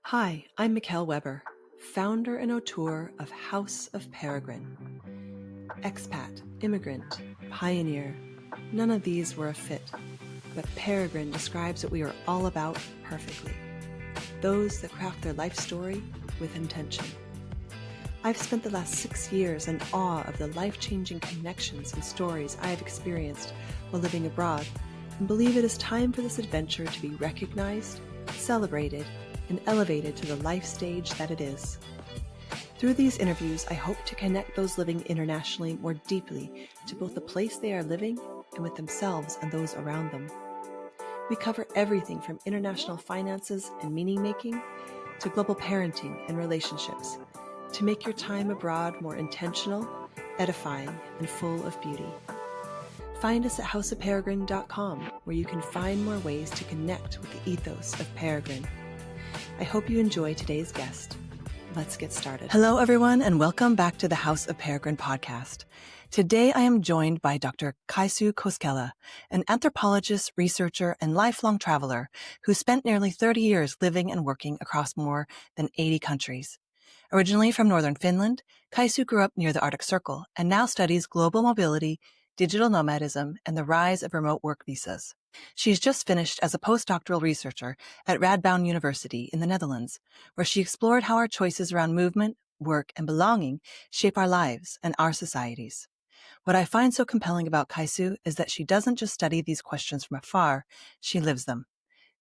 Hi, I'm Mikkel Weber, founder and auteur of House of Peregrine. Expat, immigrant, pioneer, none of these were a fit, but Peregrine describes what we are all about perfectly. Those that craft their life story with intention. I've spent the last 6 years in awe of the life-changing connections and stories I have experienced while living abroad, and believe it is time for this adventure to be recognized, celebrated, and elevated to the life stage that it is. Through these interviews, I hope to connect those living internationally more deeply to both the place they are living and with themselves and those around them. We cover everything from international finances and meaning-making to global parenting and relationships to make your time abroad more intentional, edifying, and full of beauty. Find us at houseofperegrine.com, where you can find more ways to connect with the ethos of Peregrine. I hope you enjoy today's guest. Let's get started. Hello, everyone, and welcome back to the House of Peregrine podcast. Today, I am joined by Dr. Kaisu Koskela, an anthropologist, researcher, and lifelong traveler who spent nearly 30 years living and working across more than 80 countries. Originally from northern Finland, Kaisu grew up near the Arctic Circle and now studies global mobility, digital nomadism, and the rise of remote work visas. She's just finished as a postdoctoral researcher at Radboud University in the Netherlands, where she explored how our choices around movement, work, and belonging shape our lives and our societies. What I find so compelling about Kaisu is that she doesn't just study these questions from afar, she lives them.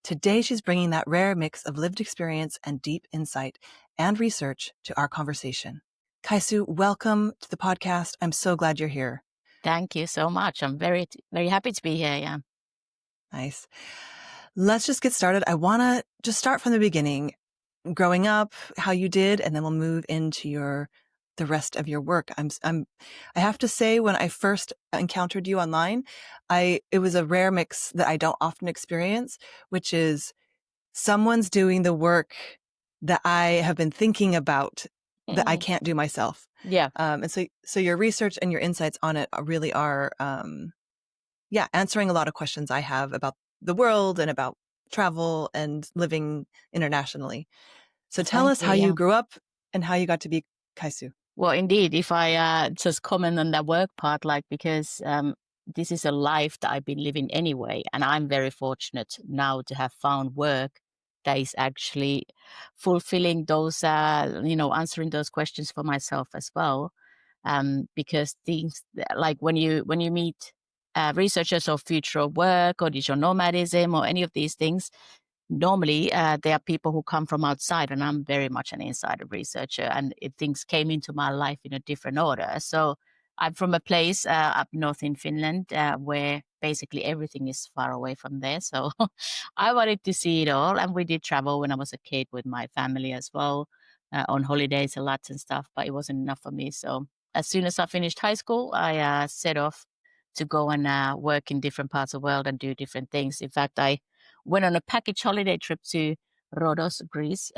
Today, she's bringing that rare mix of lived experience and deep insight and research to our conversation. Kaisu, welcome to the podcast. I'm so glad you're here. Thank you so much. I'm very happy to be here. Yeah. Nice. Let's just get started. I want to just start from the beginning, growing up, how you did, and then we'll move into the rest of your work. I have to say, when I first encountered you online, it was a rare mix that I don't often experience, which is someone's doing the work that I have been thinking about that I can't do myself. Yeah. And so your research and your insights on it really are, answering a lot of questions I have about the world and about travel and living internationally. So tell us how you grew up and how you got to be Kaisu. Well, indeed, if I just comment on that work part, because this is a life that I've been living anyway, and I'm very fortunate now to have found work that is actually fulfilling those, answering those questions for myself as well. Because things like when you meet researchers of future of work or digital nomadism or any of these things, normally there are people who come from outside, and I'm very much an insider researcher, and things came into my life in a different order. So I'm from a place up north in Finland where basically everything is far away from there. So I wanted to see it all, and we did travel when I was a kid with my family as well, on holidays a lot and stuff, but it wasn't enough for me. So as soon as I finished high school, I set off to go and work in different parts of the world and do different things. In fact, I went on a package holiday trip to Rhodos, Greece,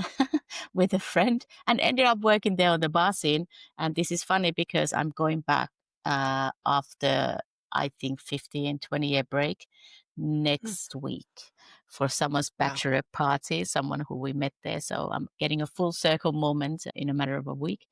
with a friend, and ended up working there on the bar scene. And this is funny because I'm going back after, I think, 15, 20-year break next week for someone's bachelor party, someone who we met there. So I'm getting a full circle moment in a matter of a week.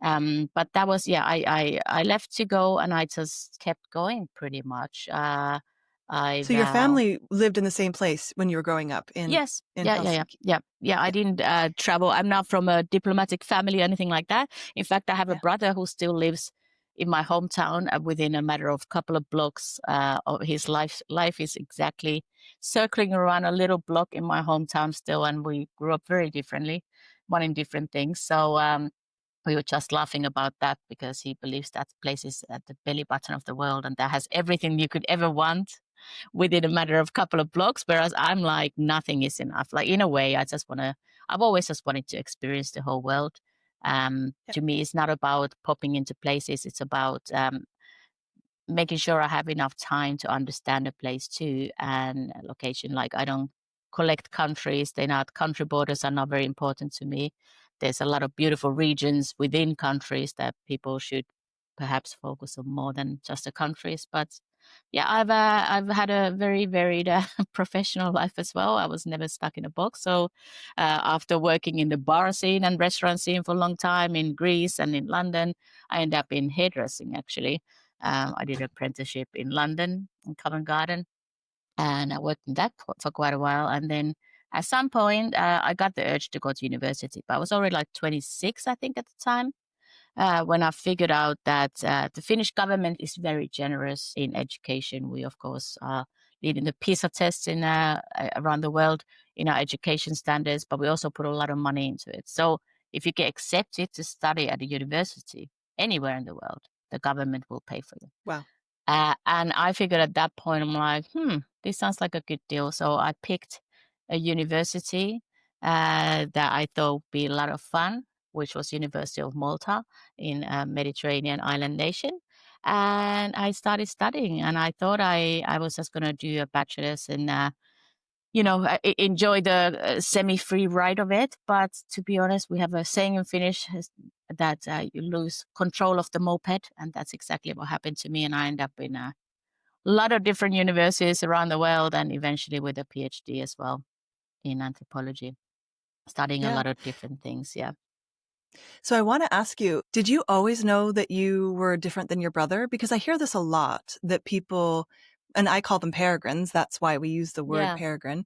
But that was, I left to go, and I just kept going pretty much. So your family lived in the same place when you were growing up in Yes. Helsinki? Yeah. I didn't travel. I'm not from a diplomatic family or anything like that. In fact, I have a brother who still lives in my hometown within a matter of couple of blocks. Of his life is exactly circling around a little block in my hometown still, and we grew up very differently, wanting different things. So we were just laughing about that because he believes that place is at the belly button of the world, and that has everything you could ever want within a matter of couple of blocks. Whereas I'm like, nothing is enough. Like, in a way, I've always just wanted to experience the whole world. To me, it's not about popping into places. It's about making sure I have enough time to understand the place too, and location. Like, I don't collect countries. Country borders are not very important to me. There's a lot of beautiful regions within countries that people should perhaps focus on more than just the countries. But yeah, I've had a very varied professional life as well. I was never stuck in a box. So after working in the bar scene and restaurant scene for a long time in Greece and in London, I ended up in hairdressing actually. I did an apprenticeship in London in Covent Garden, and I worked in that for quite a while. And then at some point, I got the urge to go to university, but I was already like 26, I think, at the time, when I figured out that the Finnish government is very generous in education. We, of course, are leading the PISA tests in around the world in our education standards, but we also put a lot of money into it. So if you get accepted to study at a university anywhere in the world, the government will pay for you. Wow. And I figured at that point, I'm like, this sounds like a good deal. So I picked a university that I thought would be a lot of fun, which was University of Malta in a Mediterranean island nation. And I started studying, and I thought I was just going to do a bachelor's and, enjoy the semi-free ride of it. But to be honest, we have a saying in Finnish that you lose control of the moped, and that's exactly what happened to me. And I ended up in a lot of different universities around the world, and eventually with a PhD as well in anthropology, studying a Yeah. lot of different things. Yeah. So I want to ask you, did you always know that you were different than your brother? Because I hear this a lot, that people, and I call them peregrines, that's why we use the word Yeah. peregrine,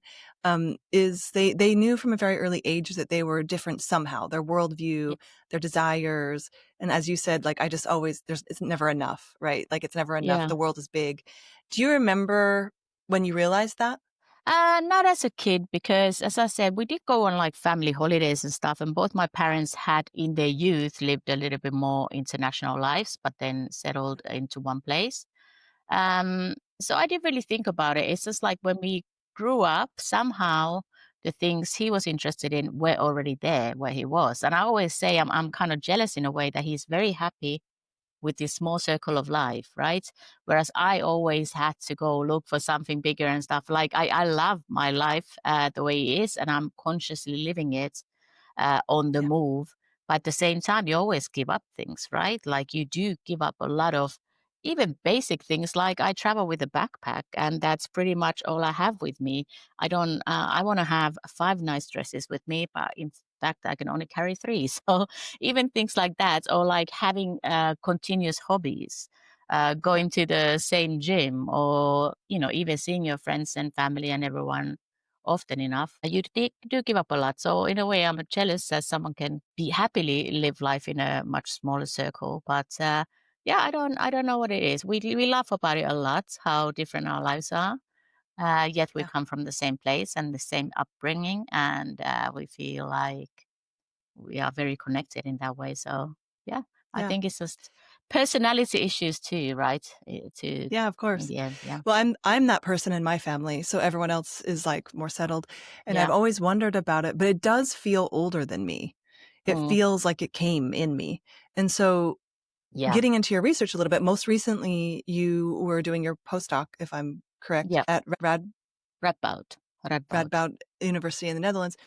is they knew from a very early age that they were different somehow, their worldview, Yeah. their desires. And as you said, like, I just always, it's never enough, right? Like, it's never enough. Yeah. The world is big. Do you remember when you realized that? Not as a kid, because as I said, we did go on like family holidays and stuff. And both my parents had in their youth lived a little bit more international lives, but then settled into one place. So I didn't really think about it. It's just like when we grew up, somehow the things he was interested in were already there where he was. And I always say I'm kind of jealous in a way that he's very happy with this small circle of life, right? Whereas I always had to go look for something bigger and stuff. Like I love my life the way it is, and I'm consciously living it on the Yeah. move. But at the same time, you always give up things, right? Like you do give up a lot of even basic things. Like I travel with a backpack, and that's pretty much all I have with me. I don't. I want to have 5 nice dresses with me, but in fact, I can only carry 3. So even things like that, or like having continuous hobbies. Yeah. Going to the same gym, or even seeing your friends and family and everyone often enough, you do give up a lot. So in a way, I'm jealous that someone can be happily live life in a much smaller circle. But yeah, I don't know what it is. We laugh about it a lot, how different our lives are. Yet we Yeah. come from the same place and the same upbringing, and we feel like we are very connected in that way. So yeah, I Yeah. think it's just personality issues too, right? To Yeah, of in course. the end, yeah, Well, I'm that person in my family, so everyone else is like more settled. And I've yeah, always wondered about it, but it does feel older than me. It mm, feels like it came in me. And so yeah, getting into your research a little bit, most recently you were doing your postdoc, if I'm correct, yeah. at Radboud, Radboud, Radboud University in the Netherlands.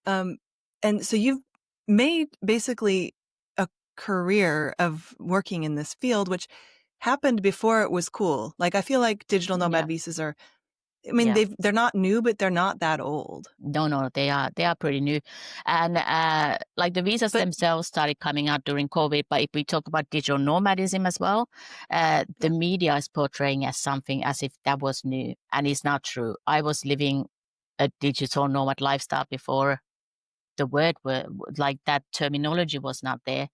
Um, and so you've made basically a career of working in this field, which happened before it was cool. Like, I feel like digital nomad yeah, visas are, I mean, yeah. they're not new, but they're not that old. No, they are pretty new, and like the visas But themselves started coming out during COVID. But if we talk about digital nomadism as well, the yeah, media is portraying as something as if that was new, and it's not true. I was living a digital nomad lifestyle before the word were like that terminology was not there,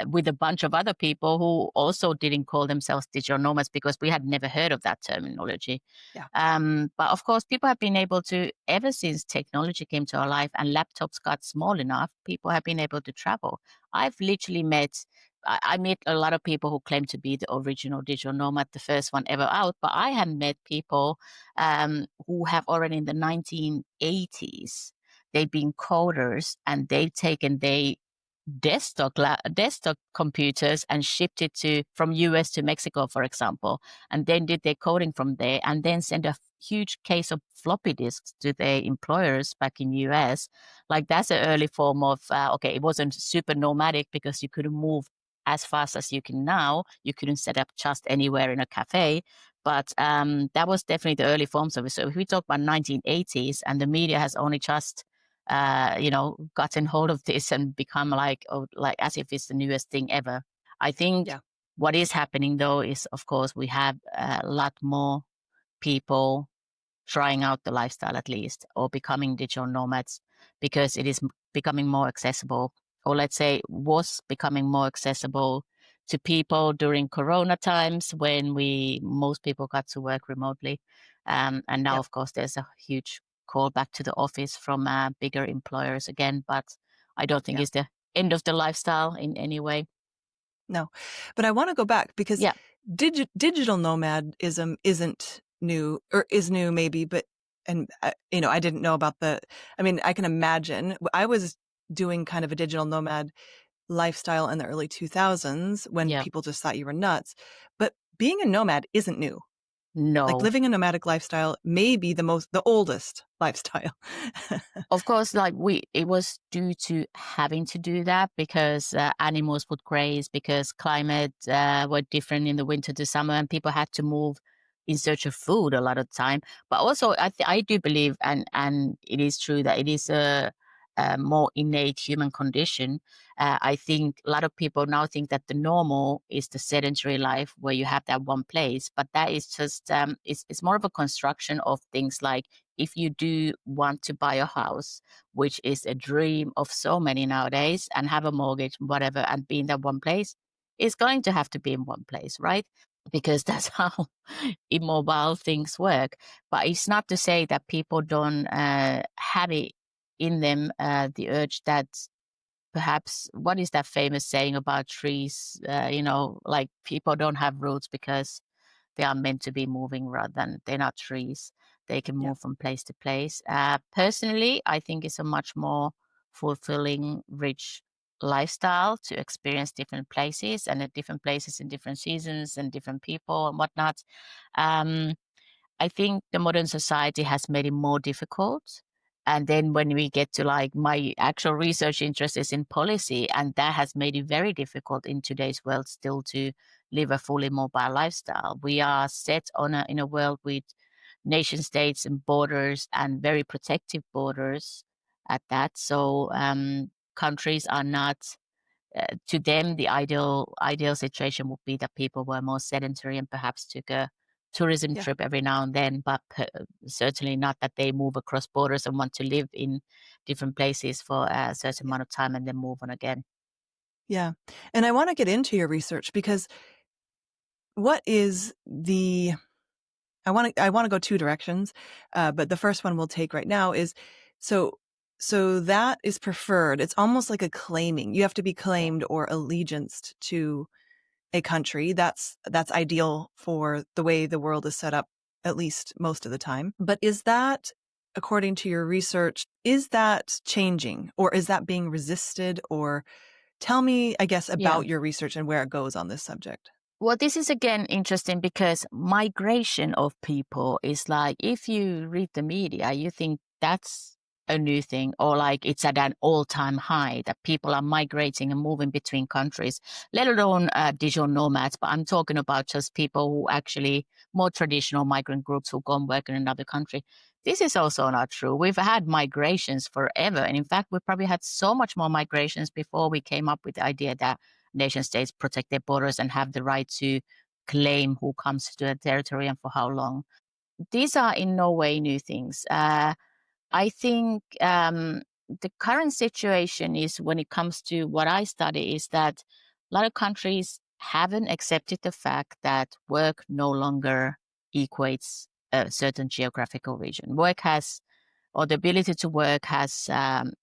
with a bunch of other people who also didn't call themselves digital nomads because we had never heard of that terminology. yeah, But of course, people have been able to, ever since technology came to our life and laptops got small enough, people have been able to travel. I've literally met, I met a lot of people who claim to be the original digital nomad, the first one ever out, but I have met people who have already in the 1980s, they've been coders and they've taken their desktop computers and shipped it to from US to Mexico, for example, and then did their coding from there, and then sent a huge case of floppy disks to their employers back in US. Like that's an early form of okay, it wasn't super nomadic because you couldn't move as fast as you can now. You couldn't set up just anywhere in a cafe, But that was definitely the early forms of it. So if we talk about 1980s, and the media has only just, gotten hold of this and become like, oh, like as if it's the newest thing ever. I think Yeah. what is happening though is, of course, we have a lot more people trying out the lifestyle at least, or becoming digital nomads, because it is becoming more accessible, or let's say was becoming more accessible to people during corona times when we most people got to work remotely. And now, Yep. of course, there's a huge call back to the office from bigger employers again, but I don't think Yeah. it's the end of the lifestyle in any way. No. But I want to go back because Yeah. digital nomadism isn't new, or is new maybe, but, and I didn't know about I mean, I can imagine I was doing kind of a digital nomad lifestyle in the early 2000s when Yeah. people just thought you were nuts. But being a nomad isn't new. Like No. living a nomadic lifestyle may be the oldest lifestyle. Of course, like it was due to having to do that because animals would graze, because climate were different in the winter to summer, and people had to move in search of food a lot of the time. But also, I do believe, and it is true that it is a more innate human condition. I think a lot of people now think that the normal is the sedentary life where you have that one place, but that is just it's more of a construction of things like, if you do want to buy a house, which is a dream of so many nowadays, and have a mortgage, whatever, and be in that one place, it's going to have to be in one place, right? Because that's how immobile things work. But it's not to say that people don't have it in them, the urge that perhaps, what is that famous saying about trees? Like people don't have roots because they are meant to be moving rather than they're not trees. They can Yeah. move from place to place. Personally, I think it's a much more fulfilling, rich lifestyle to experience different places, and at different places in different seasons and different people and whatnot. Um, I think the modern society has made it more difficult. And then when we get to like my actual research interest is in policy, and that has made it very difficult in today's world still to live a fully mobile lifestyle. We are set on in a world with nation states and borders, and very protective borders at that. So countries are not, to them, the ideal situation would be that people were more sedentary and perhaps took a tourism Yeah. trip every now and then, but certainly not that they move across borders and want to live in different places for a certain Yeah. amount of time and then move on again. Yeah. And I want to get into your research because what is the I want to go two directions, but the first one we'll take right now is so so that is preferred. It's almost like a claiming. You have to be Yeah. claimed or allegianced to a country. That's ideal for the way the world is set up, at least most of the time. But is that, according to your research, is that changing, or is that being resisted? Or tell me, I guess, Yeah. about your research and where it goes on this subject. Well, this is again interesting because migration of people is like, if you read the media, you think that's a new thing, or like it's at an all-time high that people are migrating and moving between countries, let alone digital nomads. But I'm talking about just people who actually, more traditional migrant groups who go and work in another country. This is also not true. We've had migrations forever. And in fact, we probably had so much more migrations before we came up with the idea that nation states protect their borders and have the right to claim who comes to their territory and for how long. These are in no way new things. I think the current situation is, when it comes to what I study, is that a lot of countries haven't accepted the fact that work no longer equates a certain geographical region. Work has, or the ability to work has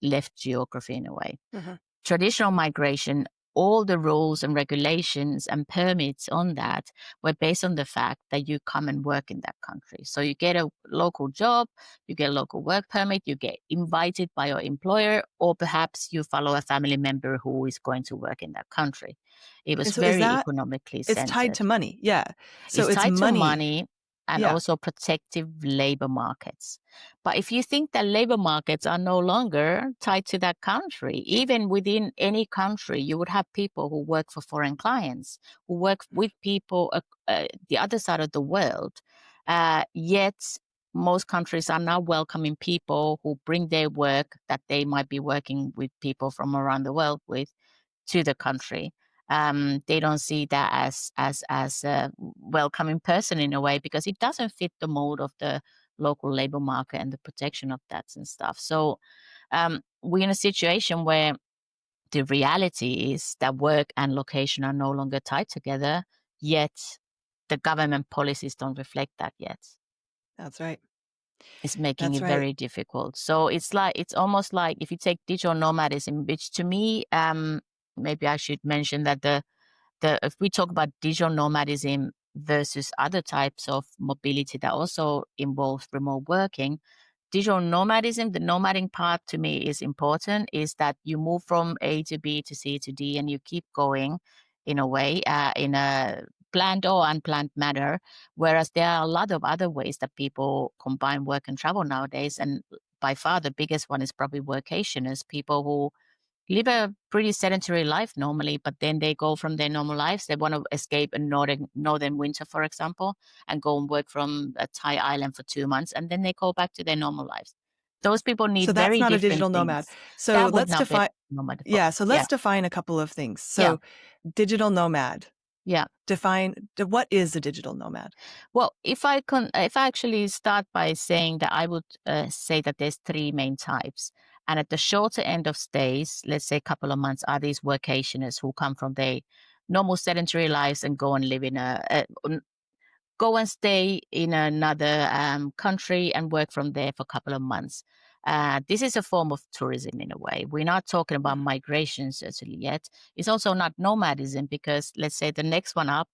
left geography in a way. Mhm. Traditional migration, all the rules and regulations and permits on that were based on the fact that you come and work in that country. So you get a local job, you get a local work permit, you get invited by your employer, or perhaps you follow a family member who is going to work in that country. It And was so is very that economically it's tied centered. to money? Yeah. So It's it's tied to money. money, and Yeah. also protective labor markets. But if you think that labor markets are no longer tied to that country, even within any country, you would have people who work for foreign clients, who work with people the other side of the world. Yet most countries are now welcoming people who bring their work that they might be working with people from around the world with to the country. They don't see that as a welcoming person in a way because it doesn't fit the mold of the local labor market and the protection of that and stuff. So we're in a situation where the reality is that work and location are no longer tied together, yet the government policies don't reflect that yet. That's right. It's making That's it right. very difficult. So it's almost like if you take digital nomadism, which to me, maybe I should mention that the if we talk about digital nomadism versus other types of mobility that also involves remote working, digital nomadism, the nomading part to me is important, is that you move from A to B to C to D and you keep going in a way, in a planned or unplanned manner. Whereas there are a lot of other ways that people combine work and travel nowadays. And by far the biggest one is probably workationers, people who live a pretty sedentary life normally, but then they go from their normal lives. They want to escape a northern winter, for example, and go and work from a Thai island for 2 months, and then they go back to their normal lives. Those people So need that's very not a different digital nomad. things. So That would let's not be define, nomad. yeah, so Yeah, let's define a couple of things. yeah, So digital nomad, yeah. what is a digital nomad? Well, if I actually start by saying that I would say that there's three main types. And at the shorter end of stays, let's say a couple of months, are these workationers who come from their normal sedentary lives and go and live in go and stay in another country and work from there for a couple of months. This is a form of tourism in a way. We're not talking about migration certainly yet. It's also not nomadism because let's say the next one up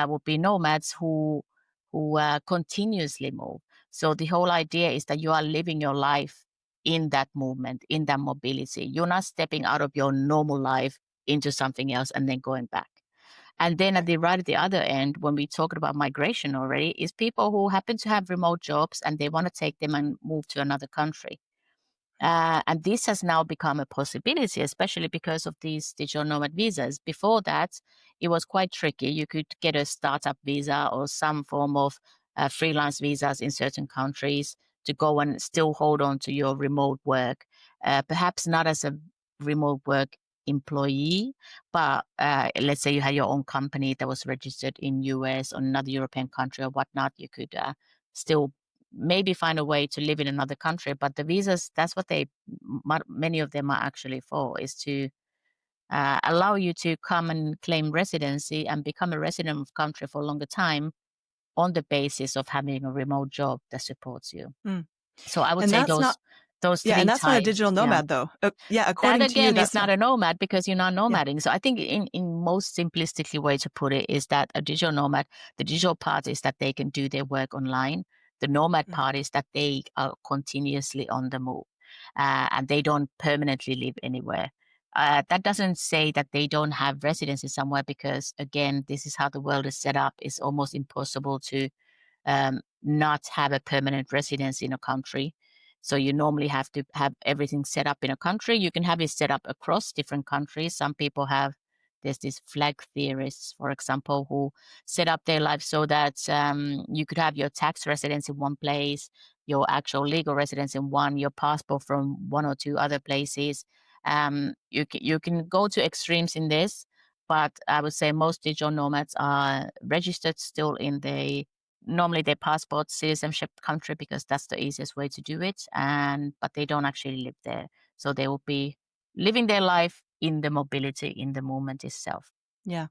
would be nomads who continuously move. So the whole idea is that you are living your life in that movement, in that mobility. You're not stepping out of your normal life into something else and then going back. And then at Okay. the right at the other end, when we talked about migration already, is people who happen to have remote jobs and they want to take them and move to another country. And this has now become a possibility, especially because of these digital nomad visas. Before that, it was quite tricky. You could get a startup visa or some form of freelance visas in certain countries to go and still hold on to your remote work, perhaps not as a remote work employee, but let's say you had your own company that was registered in US or another European country or whatnot, you could still maybe find a way to live in another country. But the visas, that's what many of them are actually for, is to allow you to come and claim residency and become a resident of country for a longer time on the basis of having a remote job that supports you. Mm. So I would And say that's not, those yeah, and three that's not a digital types. Yeah. nomad though. Yeah, That according to you, again is that's not not. a nomad because you're not Yeah. nomading. So I think in most simplistically way to put it is that a digital nomad, the digital part is that they can do their work online. The nomad Mm. part is that they are continuously on the move and they don't permanently live anywhere. That doesn't say that they don't have residency somewhere because again, this is how the world is set up. It's almost impossible to not have a permanent residence in a country. So you normally have to have everything set up in a country. You can have it set up across different countries. Some people have, there's these flag theorists, for example, who set up their life so that you could have your tax residence in one place, your actual legal residence in one, your passport from one or two other places. You can go to extremes in this, but I would say most digital nomads are registered still in normally their passport citizenship country because that's the easiest way to do it, and but they don't actually live there, so they will be living their life in the mobility in the movement itself. Yeah.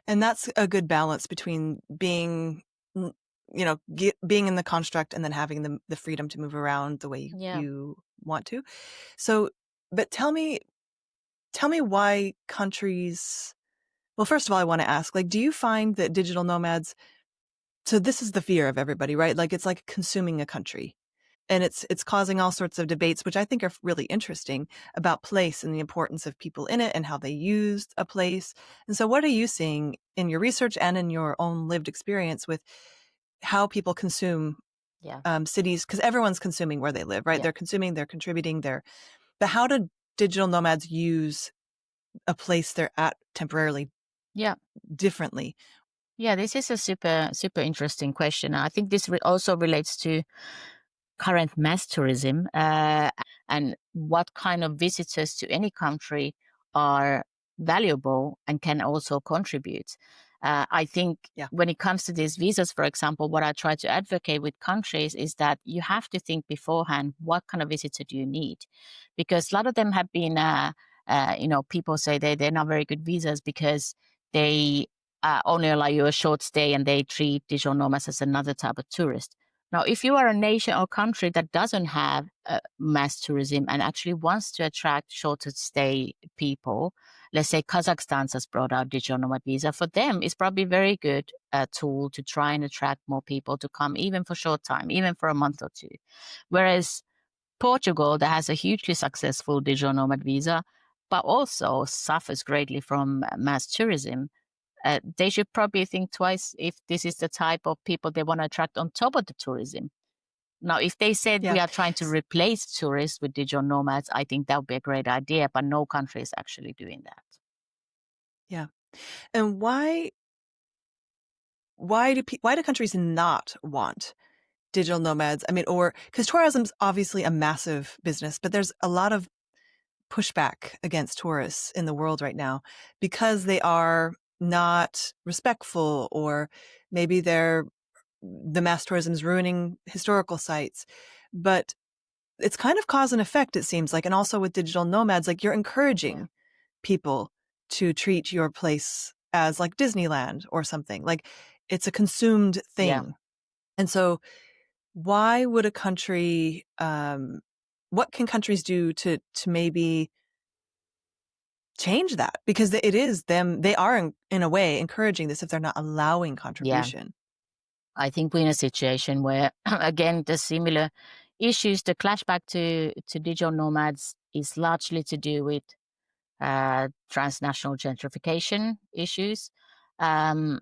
And that's a good balance between being, being in the construct and then having the freedom to move around the way Yeah. you want to. So, but tell me why countries, well, first of all, I want to ask, like, do you find that digital nomads, so this is the fear of everybody, right? Like, it's like consuming a country. And it's causing all sorts of debates, which I think are really interesting, about place and the importance of people in it and how they used a place. And so what are you seeing in your research and in your own lived experience with how people consume Yeah. cities, because everyone's consuming where they live, right? Yeah. They're consuming, they're contributing, but how do digital nomads use a place they're at temporarily Yeah. differently? Yeah, this is a super, super interesting question. I think this also relates to current mass tourism and what kind of visitors to any country are valuable and can also contribute. I think Yeah. when it comes to these visas, for example, what I try to advocate with countries is that you have to think beforehand, what kind of visitor do you need? Because a lot of them have been, people say they're not very good visas because they only allow you a short stay and they treat digital nomads as another type of tourist. Now, if you are a nation or country that doesn't have mass tourism and actually wants to attract shorter stay people, let's say Kazakhstan has brought out digital nomad visa, for them it's probably a very good tool to try and attract more people to come, even for short time, even for a month or two. Whereas Portugal, that has a hugely successful digital nomad visa, but also suffers greatly from mass tourism, they should probably think twice if this is the type of people they want to attract on top of the tourism. Now, if they said Yeah. we are trying to replace tourists with digital nomads, I think that would be a great idea, but no country is actually doing that. Yeah. And why do countries not want digital nomads? I mean, or because tourism's obviously a massive business, but there's a lot of pushback against tourists in the world right now because they are not respectful, or maybe the mass tourism is ruining historical sites. But it's kind of cause and effect, it seems like. And also with digital nomads, like you're Yeah. encouraging people to treat your place as like Disneyland or something. Like it's a consumed Yeah. thing. And so why would a country, what can countries do to maybe change that? Because it is them, they are in a way encouraging this if they're not allowing Yeah. contribution. I think we're in a situation where, again, the similar issues, the clash back to digital nomads is largely to do with transnational gentrification issues. Um,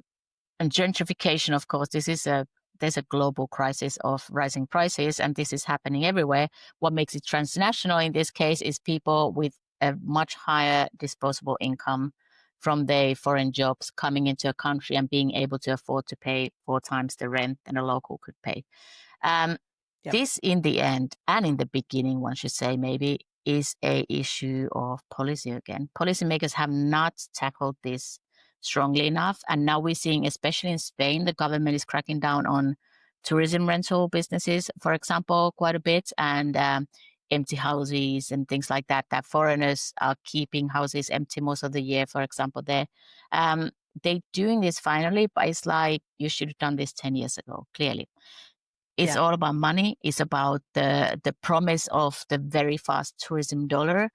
And gentrification, of course, there's a global crisis of rising prices, and this is happening everywhere. What makes it transnational in this case is people with a much higher disposable income from their foreign jobs coming into a country and being able to afford to pay 4 times the rent than a local could pay. Um, Yep. this, in the end, and in the beginning, one should say maybe, is a issue of policy again. Policymakers have not tackled this strongly enough, and now we're seeing, especially in Spain, the government is cracking down on tourism rental businesses, for example, quite a bit, and empty houses and things like that. That foreigners are keeping houses empty most of the year, for example. They're doing this finally, but it's like you should have done this 10 years ago. Clearly, it's Yeah. all about money. It's about the promise of the very fast tourism dollar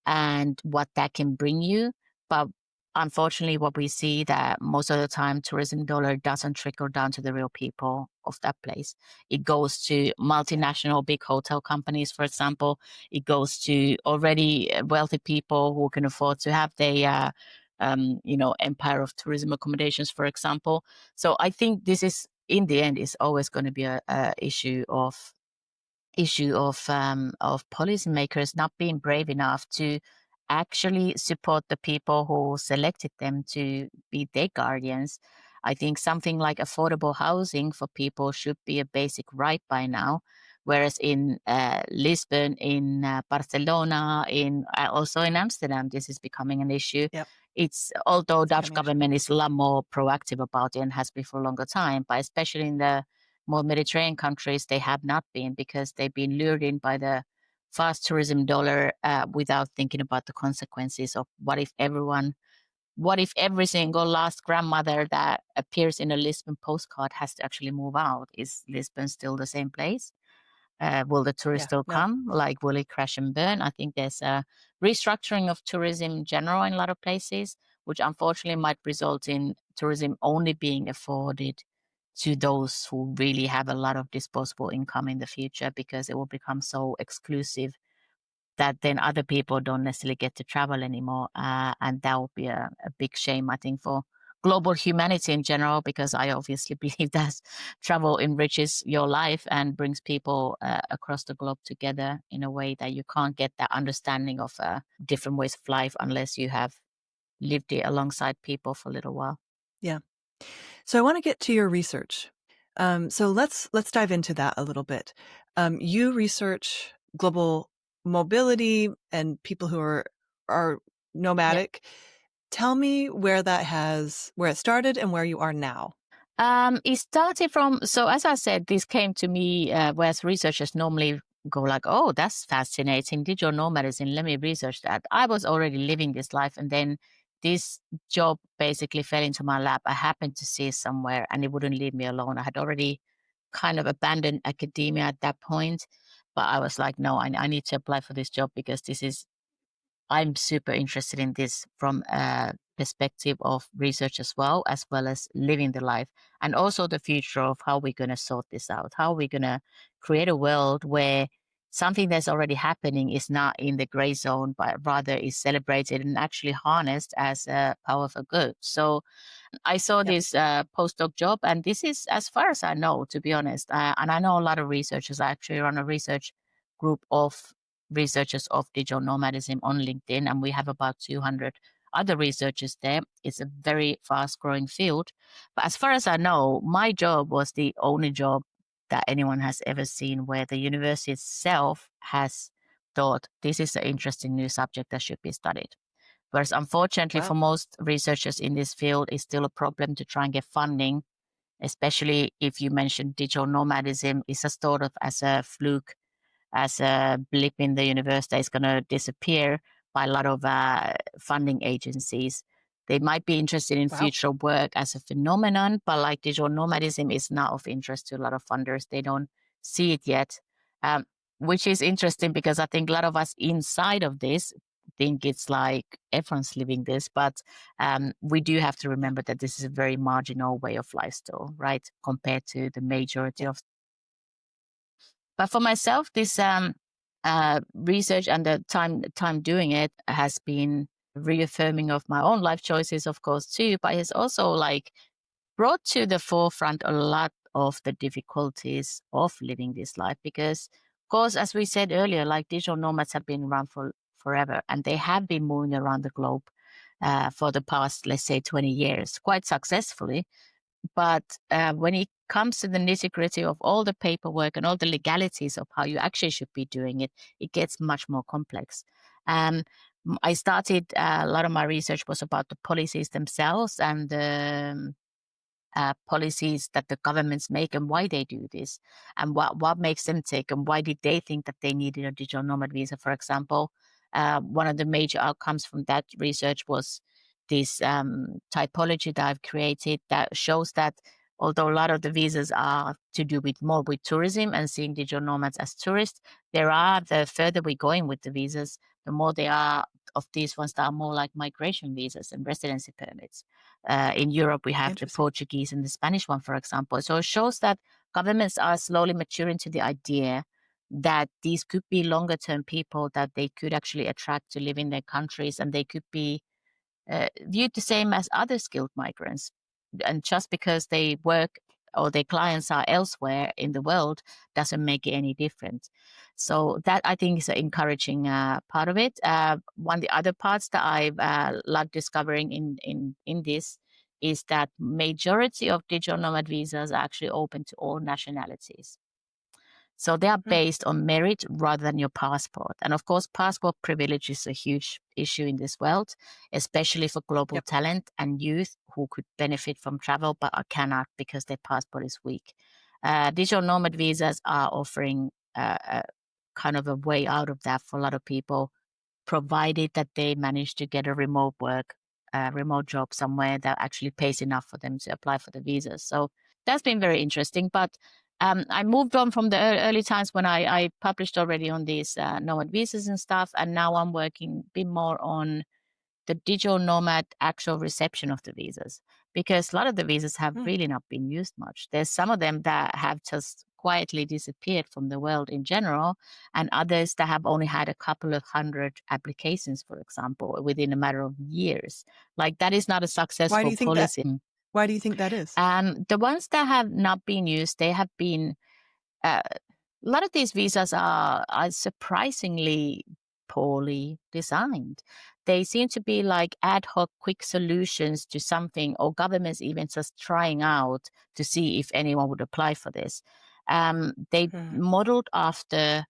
and what that can bring you. But unfortunately, what we see that most of the time, tourism dollar doesn't trickle down to the real people of that place. It goes to Yeah. multinational big hotel companies, for example. It goes to already wealthy people who can afford to have their empire of tourism accommodations, for example. So I think this is, in the end, is always going to be a issue of policymakers not being brave enough to actually support the people who selected them to be their guardians. I think something like affordable housing for people should be a basic right by now. Whereas in Lisbon, in Barcelona, in also in Amsterdam, this is becoming an issue. Yep. It's although It's Dutch becoming issue. government is a lot more proactive about it and has been for a longer time, but especially in the more Mediterranean countries, they have not been because they've been lured in by the fast tourism dollar without thinking about the consequences of what if every single last grandmother that appears in a Lisbon postcard has to actually move out? Is Lisbon still the same place? Will the tourists Yeah. still No. come? Like, will it crash and burn? I think there's a restructuring of tourism in general in a lot of places, which unfortunately might result in tourism only being afforded to those who really have a lot of disposable income in the future because it will become so exclusive that then other people don't necessarily get to travel anymore. And that would be a big shame, I think, for global humanity in general, because I obviously believe that travel enriches your life and brings people across the globe together in a way that you can't get that understanding of different ways of life unless you have lived it alongside people for a little while. Yeah. So I want to get to your research. So let's dive into that a little bit. You research global mobility and people who are Yeah. nomadic. Tell me where it started and where you are now. It started from, so as I said, this came to me, whereas researchers normally go like, oh, that's fascinating. Digital nomadism, let me research that. I was already living this life. And then this job basically fell into my lap. I happened to see it somewhere and it wouldn't leave me alone. I had already kind of abandoned academia at that point. But I was like, no, I need to apply for this job because I'm super interested in this from a perspective of research as well as living the life and also the future of how we're going to sort this out, how we're going to create a world where something that's already happening is not in the gray zone, but rather is celebrated and actually harnessed as a powerful good. So I saw Yep. this postdoc job, and this is, as far as I know, to be honest, and I know a lot of researchers. I actually run a research group of researchers of digital nomadism on LinkedIn, and we have about 200 other researchers there. It's a very fast growing field. But as far as I know, my job was the only job that anyone has ever seen where the university itself has thought this is an interesting new subject that should be studied. Whereas unfortunately for Wow. most researchers in this field, it's still a problem to try and get funding, especially if you mentioned digital nomadism is a sort of as a fluke, as a blip in the universe that is going to disappear by a lot of funding agencies. They might be interested in Wow. future work as a phenomenon, but like digital nomadism is not of interest to a lot of funders. They don't see it yet, um, which is interesting because I think a lot of us inside of this think it's like everyone's living this, but we do have to Yeah. remember that this is a very marginal way of life still, right? Compared to the majority Yeah. of. But for myself, this research and the time doing it has been reaffirming of my own life choices, of course, too. But it's also like brought to the forefront a lot of the difficulties of living this life because, of course, as we said earlier, like digital nomads have been around for forever and they have been moving around the globe for the past, let's say, 20 years quite successfully. But when it comes to the nitty gritty of all the paperwork and all the legalities of how you actually should be doing it, it gets much more complex. Um, I started, a lot of my research was about the policies themselves and the policies that the governments make and why they do this and what makes them tick and why did they think that they needed a digital nomad visa, for example. One of the major outcomes from that research was this typology that I've created that shows that although a lot of the visas are to do with more with tourism and seeing digital nomads as tourists, the further we're going with the visas, the more they are of these ones that are more like migration visas and residency permits. In Europe, we have the Interesting. Portuguese and the Spanish one, for example. So it shows that governments are slowly maturing to the idea that these could be longer term people that they could actually attract to live in their countries and they could be viewed the same as other skilled migrants. And just because they work or their clients are elsewhere in the world doesn't make it any different. So that I think is an encouraging part of it. One of the other parts that I've loved discovering in this is that majority of digital nomad visas are actually open to all nationalities. So they are Hmm. based on merit rather than your passport. And of course, passport privilege is a huge issue in this world, especially for global Yep. talent and youth who could benefit from travel but cannot because their passport is weak. Digital nomad visas are offering kind of a way out of that for a lot of people, provided that they manage to get a remote work, a remote job somewhere that actually pays enough for them to apply for the visas. So that's been very interesting. But I moved on from the early times when I published already on these nomad visas and stuff, and now I'm working a bit more on the digital nomad actual reception of the visas because a lot of the visas have Hmm. really not been used much. There's some of them that have just quietly disappeared from the world in general, and others that have only had a couple of hundred applications, for example, within a matter of years. Like that is not a Why do successful you think that? policy. Why do you think that is? The ones that have not been used, they have been a lot of these visas are surprisingly poorly designed. They seem to be like ad hoc quick solutions to something, or governments even just trying out to see if anyone would apply for this. They Hmm. modeled after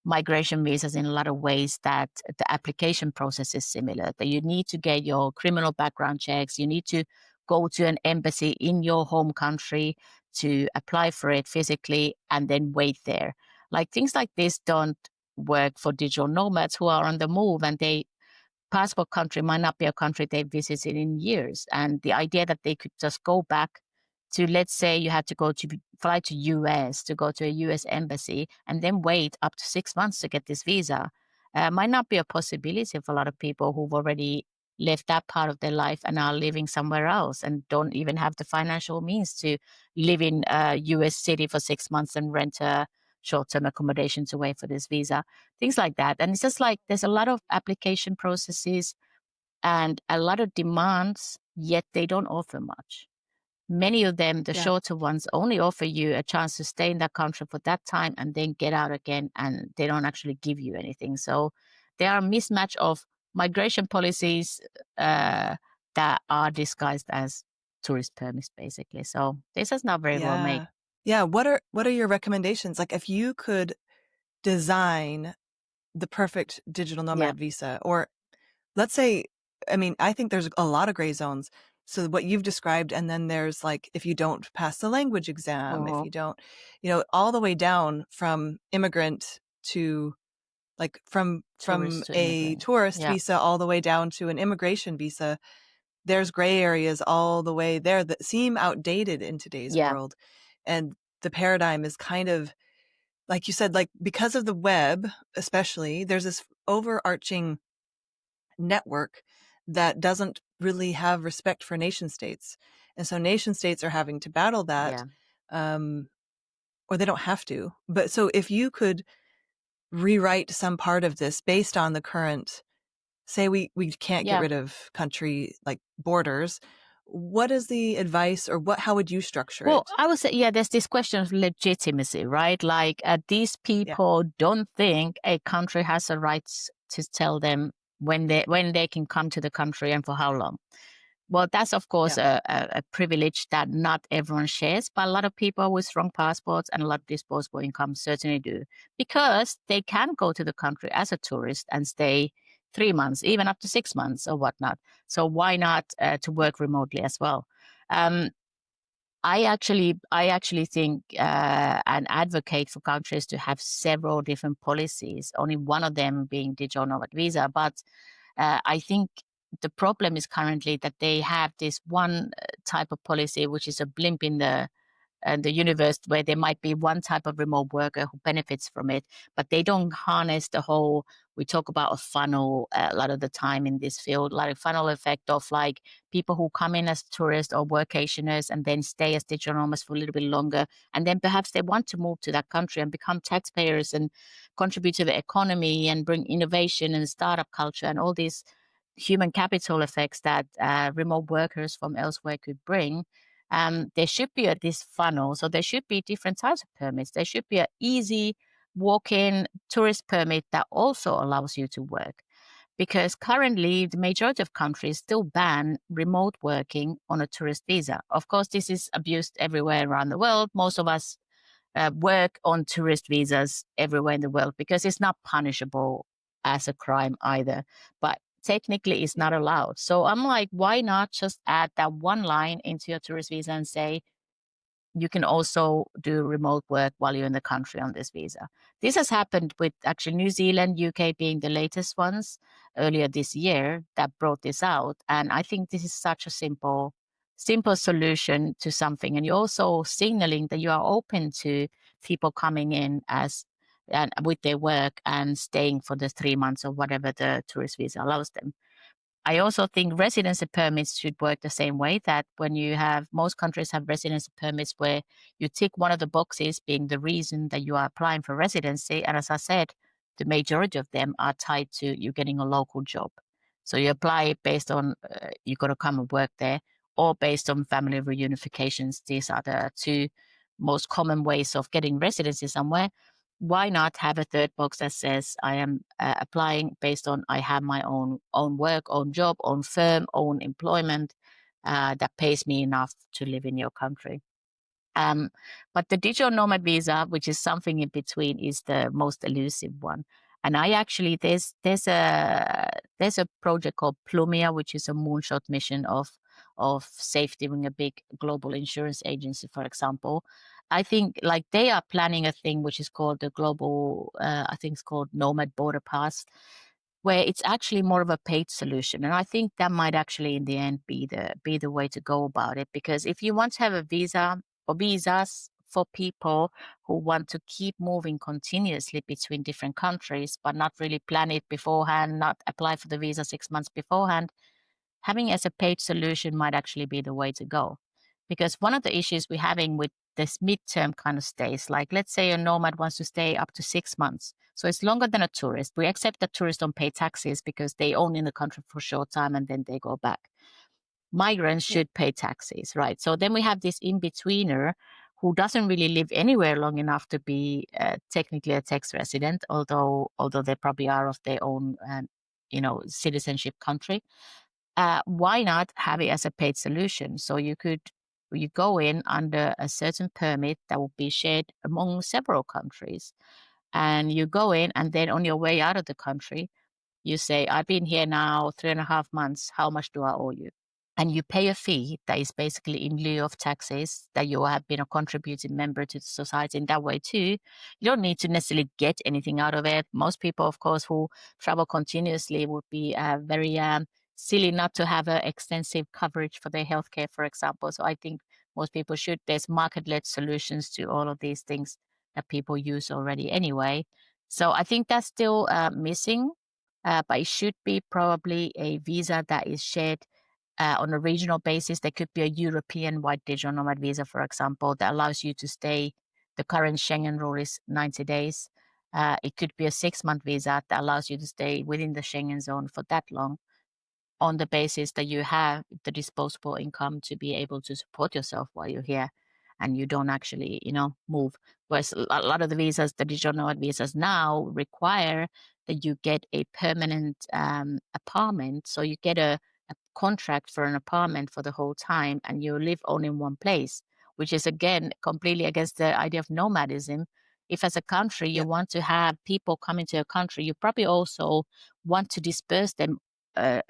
migration visas in a lot of ways that the application process is similar, that you need to get your criminal background checks, you need to go to an embassy in your home country to apply for it physically and then wait there. Like things like this don't work for digital nomads who are on the move, and they passport country might not be a country they visited in years. And the idea that they could just go back to, let's say you had to fly to US to go to a US embassy and then wait up to 6 months to get this visa, might not be a possibility for a lot of people who've already left that part of their life and are living somewhere else and don't even have the financial means to live in a US city for 6 months and rent a short-term accommodation to wait for this visa, things like that. And it's just like there's a lot of application processes and a lot of demands, yet they don't offer much. Many of them, the Yeah. shorter ones, only offer you a chance to stay in that country for that time and then get out again, and they don't actually give you anything. So there are a mismatch of migration policies that are disguised as tourist permits, basically. So this is not very well made. Yeah. Yeah. What are your recommendations? Like if you could design the perfect digital Yeah. nomad visa, or let's say, I mean, I think there's a lot of gray zones. So what you've described, and then there's like, if you don't pass the language exam, if Uh-huh. you don't, all the way down from immigrant to like from Tourist to a immigrant. tourist Yeah. visa all the way down to an immigration visa. There's gray areas all the way there that seem outdated in today's Yeah. world. And the paradigm is kind of, like you said, like because of the web, especially, there's this overarching network that doesn't really have respect for nation states. And so nation states are having to battle that, Yeah. um, or they don't have to. But so if you could rewrite some part of this based on the current, say we can't get Yeah. rid of country like borders, what is the advice, or how would you structure Well, it? I would say, yeah, there's this question of legitimacy, right? Like these Yeah. people don't think a country has a right to tell them when they can come to the country and for how long. Well, that's of course Yeah. a privilege that not everyone shares, but a lot of people with strong passports and a lot of disposable income certainly do, because they can go to the country as a tourist and stay 3 months, even up to 6 months or whatnot. So why not to work remotely as well? Um, I actually think and advocate for countries to have several different policies. Only one of them being digital nomad visa, but I think the problem is currently that they have this one type of policy, which is a blimp in the universe, where there might be one type of remote worker who benefits from it, but they don't harness the whole. We talk about a funnel a lot of the time in this field, like a funnel effect of like people who come in as tourists or workationers and then stay as digital nomads for a little bit longer, and then perhaps they want to move to that country and become taxpayers and contribute to the economy and bring innovation and startup culture and all these human capital effects that remote workers from elsewhere could bring. There should be this funnel. So there should be different types of permits. There should be an easy walk-in tourist permit that also allows you to work. Because currently, the majority of countries still ban remote working on a tourist visa. Of course, this is abused everywhere around the world. Most of us work on tourist visas everywhere in the world because it's not punishable as a crime either. But technically, it's Yeah. not allowed. So I'm like, why not just add that one line into your tourist visa and say, you can also do remote work while you're in the country on this visa. This has happened with actually New Zealand, UK being the latest ones earlier this year that brought this out. And I think this is such a simple solution to something. And you're also signaling that you are open to people coming in as and with their work and staying for the 3 months or whatever the tourist visa allows them. I also think residency permits should work the same way, that when you have, most countries have residency permits where you tick one of the boxes being the reason that you are applying for residency. And as I said, the majority of them are tied to you getting a local job. So you apply based on you got to come and work there, or based on family reunifications. These are the two most common ways of getting residency somewhere. Why not have a third box that says I am applying based on I have my own work, own job, own firm, own employment that pays me enough to live in your country. But the digital nomad visa, which is something in between, is the most elusive one. And I actually there's a project called Plumia, which is a moonshot mission of safetying a big global insurance agency, for example. I think like they are planning a thing which is called the global, I think it's called Nomad Border Pass, where it's actually more of a paid solution. And I think that might actually in the end be the way to go about it. Because if you want to have a visa or visas for people who want to keep moving continuously between different countries, but not really plan it beforehand, not apply for the visa 6 months beforehand, having as a paid solution might actually be the way to go. Because one of the issues we're having with this midterm kind of stays, like let's say a nomad wants to stay up to 6 months. So it's longer than a tourist. We accept that tourists don't pay taxes because they own in the country for a short time and then they go back. Migrants Yeah. should pay taxes, right? So then we have this in-betweener who doesn't really live anywhere long enough to be technically a tax resident, although they probably are of their own, citizenship country. Why not have it as a paid solution? So you go in under a certain permit that will be shared among several countries, and you go in, and then on your way out of the country, you say, "I've been here now 3.5 months. How much do I owe you?" And you pay a fee that is basically in lieu of taxes, that you have been a contributing member to the society in that way too. You don't need to necessarily get anything out of it. Most people, of course, who travel continuously would be very silly not to have a extensive coverage for their healthcare, for example. So I think most people should. There's market-led solutions to all of these things that people use already anyway. So I think that's still missing, but it should be probably a visa that is shared on a regional basis. There could be a European-wide digital nomad visa, for example, that allows you to stay. The current Schengen rule is 90 days. It could be a 6-month visa that allows you to stay within the Schengen zone for that long, on the basis that you have the disposable income to be able to support yourself while you're here and you don't actually, move. Whereas a lot of the visas, the digital nomad visas now require that you get a permanent apartment. So you get a contract for an apartment for the whole time and you live only in one place, which is again completely against the idea of nomadism. If as a country you Yep. want to have people come into your country, you probably also want to disperse them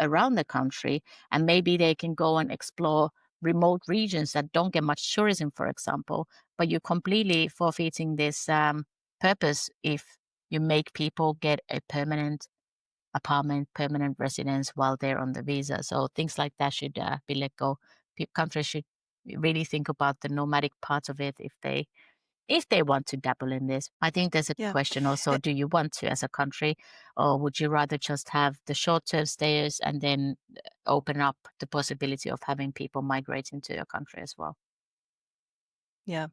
around the country, and maybe they can go and explore remote regions that don't get much tourism, for example. But you're completely forfeiting this purpose if you make people get a permanent apartment, permanent residence while they're on the visa. So things like that should be let go. Countries should really think about the nomadic part of it if they want to dabble in this. I think there's a Yeah. question also, Eh, do you want to as a country, or would you rather just have the short-term stayers and then open up the possibility of having people migrate into your country as well? Yeah.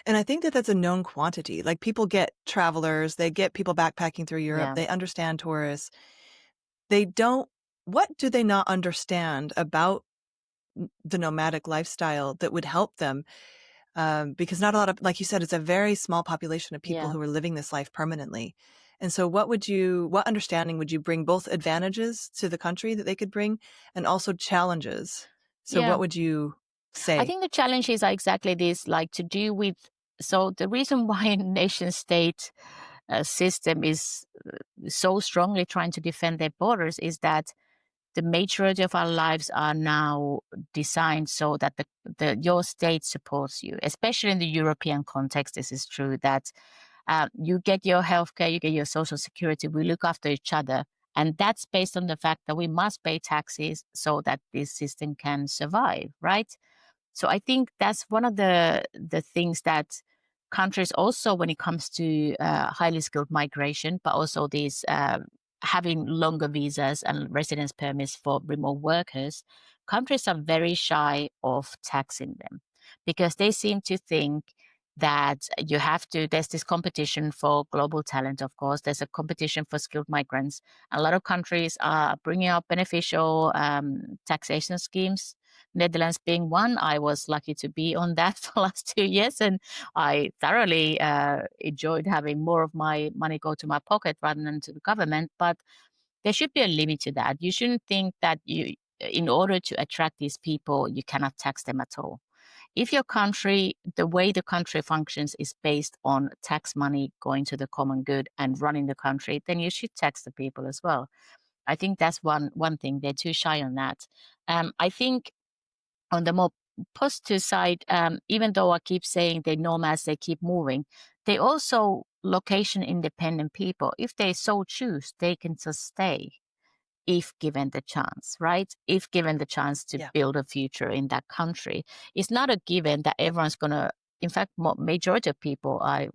And I think that that's a known quantity. Like people get travelers, they get people backpacking through Europe, Yeah, they understand tourists. They don't, what do they not understand about the nomadic lifestyle that would help them? Because not a lot of, like you said, it's a very small population of people yeah, who are living this life permanently. And so what understanding would you bring, both advantages to the country that they could bring and also challenges? So yeah. what would you I say? think the challenges are exactly this, like to do with. So the reason why a nation state system is so strongly trying to defend their borders is that the majority of our lives are now designed so that your state supports you, especially in the European context. This is true that you get your healthcare, you get your social security, we look after each other. And that's based on the fact that we must pay taxes so that this system can survive, right? So I think that's one of the things that countries also, when it comes to highly skilled migration, but also these having longer visas and residence permits for remote workers, countries are very shy of taxing them because they seem to think that you have to, there's this competition for global talent, of course, there's a competition for skilled migrants. A lot of countries are bringing up beneficial taxation schemes. Netherlands being one, I was lucky to be on that for the last 2 years, and I thoroughly enjoyed having more of my money go to my pocket rather than to the government. But there should be a limit to that. You shouldn't think that in order to attract these people, you cannot tax them at all. If your country, the way the country functions is based on tax money going to the common good and running the country, then you should tax the people as well. I think that's one thing. They're too shy on that. I think on the more positive side, even though I keep saying they're nomads, they keep moving, they also location independent people. If they so choose, they can just stay if given the chance, right? If given the chance to Yeah. build a future in that country. It's not a given that everyone's going to, in fact, majority of people are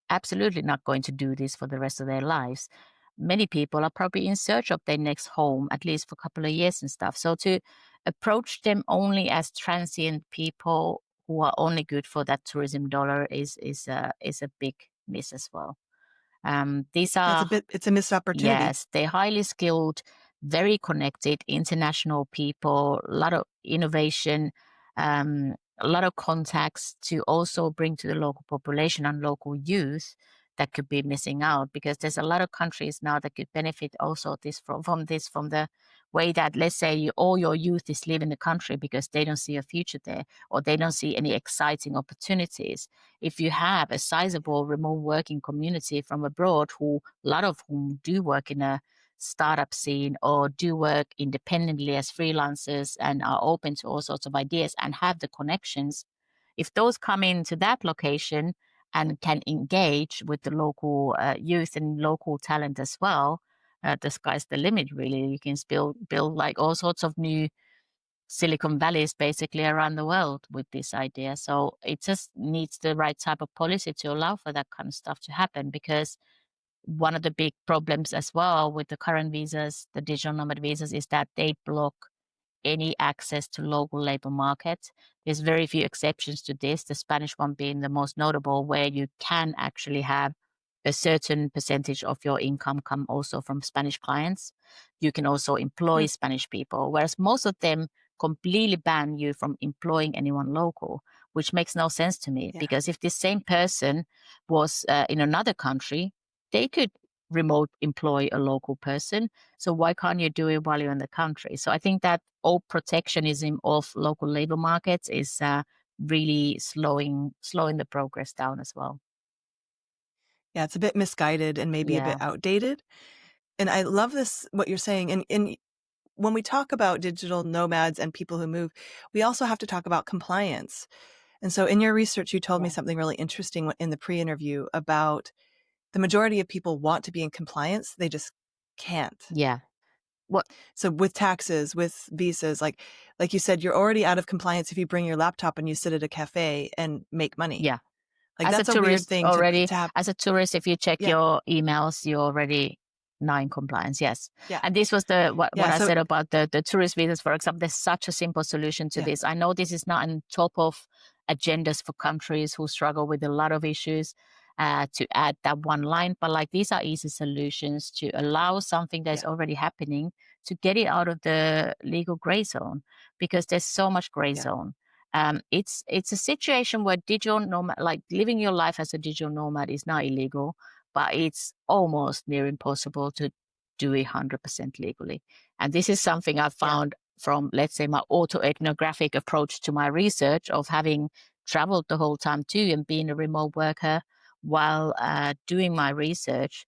absolutely not going to do this for the rest of their lives. Many people are probably in search of their next home, at least for a couple of years and stuff. So to approach them only as transient people who are only good for that tourism dollar is a big miss as well. These Yeah, are, it's a missed opportunity. yes, they're highly skilled, very connected, international people, a lot of innovation, a lot of contacts to also bring to the local population and local youth that could be missing out, because there's a lot of countries now that could benefit also this from the way that, let's say, all your youth is leaving the country because they don't see a future there or they don't see any exciting opportunities. If you have a sizable remote working community from abroad, who a lot of whom do work in a startup scene or do work independently as freelancers and are open to all sorts of ideas and have the connections, if those come into that location and can engage with the local youth and local talent as well, the sky's the limit, really. You can build like all sorts of new Silicon Valleys basically around the world with this idea. So it just needs the right type of policy to allow for that kind of stuff to happen, because one of the big problems as well with the current visas, the digital nomad visas, is that they block any access to local labor market. There's very few exceptions to this, the Spanish one being the most notable, where you can actually have a certain percentage of your income come also from Spanish clients. You can also employ Hmm. Spanish people, whereas most of them completely ban you from employing anyone local, which makes no sense to me. Yeah. Because if this same person was in another country, they could remote employ a local person. So why can't you do it while you're in the country? So I think that all protectionism of local labor markets is really slowing the progress down as well. Yeah, it's a bit misguided and maybe a bit Yeah, outdated. And I love this, what you're saying. And when we talk about digital nomads and people who move, we also have to talk about compliance. And so in your research, you told me yeah, something really interesting in the pre-interview about the majority of people want to be in compliance. They just can't. yeah. What? So with taxes, with visas, like you said, you're already out of compliance if you bring your laptop and you sit at a cafe and make money. Yeah. Like As a that's a weird tourist thing already, to have. as a tourist, if you check Yeah. your emails, you're already not in compliance. Yes. Yeah. And this was the what Yeah. I So said about the tourist visas, for example. There's such a simple solution to yeah. this. I know this is not on top of agendas for countries who struggle with a lot of issues to add that one line, but like these are easy solutions to allow something that's Yeah. already happening to get it out of the legal gray zone, because there's so much gray Yeah. zone. It's a situation where digital nomad, like living your life as a digital nomad, is not illegal, but it's almost near impossible to do it 100% legally. And this is something I Yeah. found from, let's say, my autoethnographic approach to my research of having traveled the whole time too and being a remote worker while doing my research.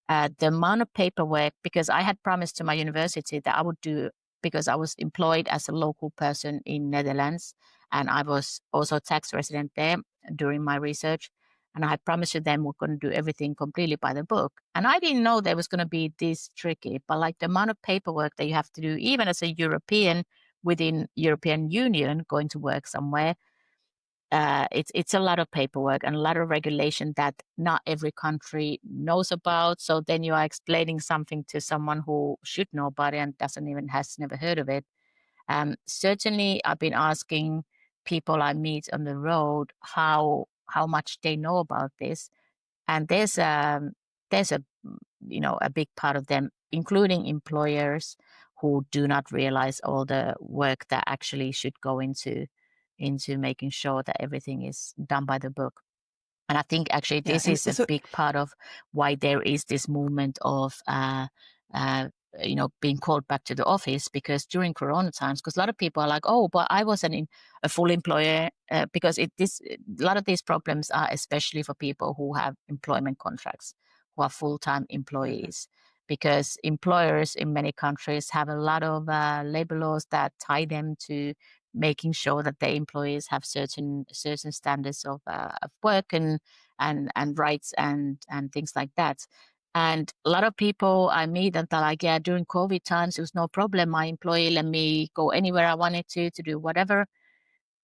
The amount of paperwork, because I had promised to my university that I would do, because I was employed as a local person in Netherlands and I was also a tax resident there during my research. And I had promised to them we're going to do everything completely by the book. And I didn't know that it was going to be this tricky, but like the amount of paperwork that you have to do, even as a European within European Union going to work somewhere, it's a lot of paperwork and a lot of regulation that not every country knows about. So then you are explaining something to someone who should know about it and has never heard of it. Certainly, I've been asking people I meet on the road how much they know about this, and there's a big part of them, including employers, who do not realize all the work that actually should go into making sure that everything is done by the book. And I think actually Yeah. this And is a so, big part of why there is this movement of uh, being called back to the office, because during Corona times, because a lot of people are like, oh, but I wasn't a full employer, because a lot of these problems are especially for people who have employment contracts, who are full-time mhm, employees, because employers in many countries have a lot of labor laws that tie them to making sure that their employees have certain standards of work and rights and things like that. And a lot of people I meet that are like, yeah, during COVID times, it was no problem. My employee let me go anywhere I wanted to do whatever.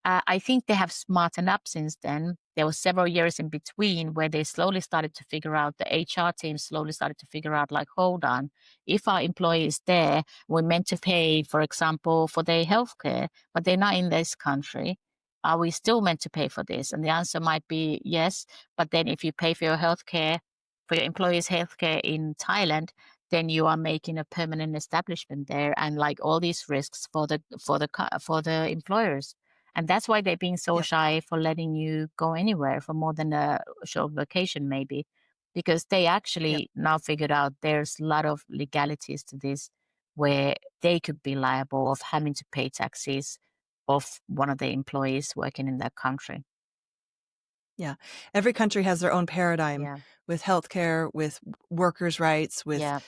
I think they have smartened up since then. There were several years in between where they slowly started to figure out, the HR team slowly started to figure out, like, hold on, if our employee is there, we're meant to pay, for example, for their healthcare, but they're not in this country. Are we still meant to pay for this? And the answer might be yes. But then if you pay for your healthcare, for your employee's healthcare in Thailand, then you are making a permanent establishment there, and like all these risks for the employers. And that's why they're being so yep, shy for letting you go anywhere for more than a short vacation, maybe, because they yep. actually now figured out there's a lot of legalities to this where they could be liable of having to pay taxes of one of the employees working in that country. Yeah. Every country has their own paradigm Yeah, with healthcare, with workers' rights, with, yeah,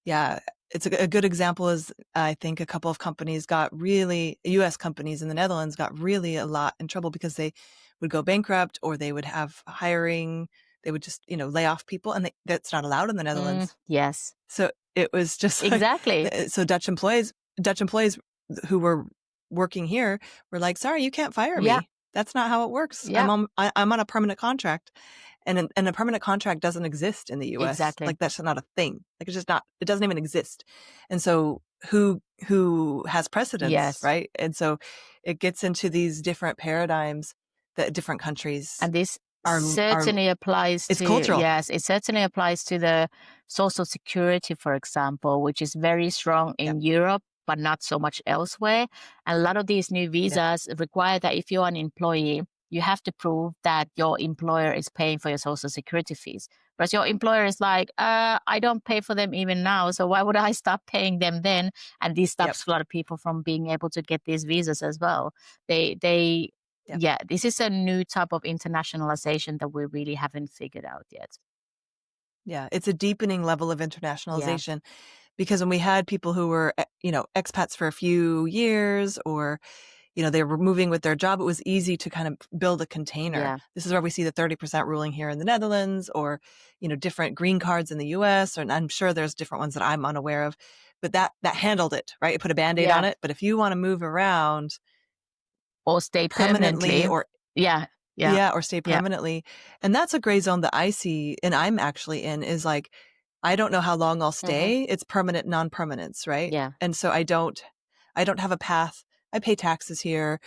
yeah. It's a good example is I think a couple of companies US companies in the Netherlands got really a lot in trouble because they would go bankrupt or they would have hiring. They would just, lay off people, and that's not allowed in the Netherlands. yes, So it was just like, exactly. so Dutch employees who were working here were like, sorry, you can't fire Yeah, me. That's not how it works. yeah, I'm on a permanent contract, and a permanent contract doesn't exist in the US. exactly. Like, that's not a thing. Like, it's just not, it doesn't even exist. And so who has precedence, Yes. right? And so it gets into these different paradigms that different countries And this are, certainly applies it's to, cultural. yes, it certainly applies to the social security, for example, which is very strong Yep. in Europe, but not so much elsewhere. And a lot of these new Yep. visas require that if you're an employee, you have to prove that your employer is paying for your social security fees. Whereas your employer is like, I don't pay for them even now, so why would I stop paying them then? And this Yep. stops a lot of people from being able to get these visas as well. They Yep. Yeah, this is a new type of internationalization that we really haven't figured out yet. Yeah. It's a deepening level of Yeah, internationalization, because when we had people who were, expats for a few years, or, they were moving with their job, it was easy to kind of build a container. yeah. This is where we see the 30% ruling here in the Netherlands, or, different green cards in the US, and I'm sure there's different ones that I'm unaware of, but that handled it, right? It put a Band-Aid on Yeah, it. But if you want to move around or stay permanently, permanently. or Yeah, yeah, yeah, or stay yeah. permanently. And that's a gray zone that I see, and I'm actually in, is like, I don't know how long I'll Mhm. stay. It's permanent non-permanence, right? Yeah, And so I don't have a path. I pay taxes here.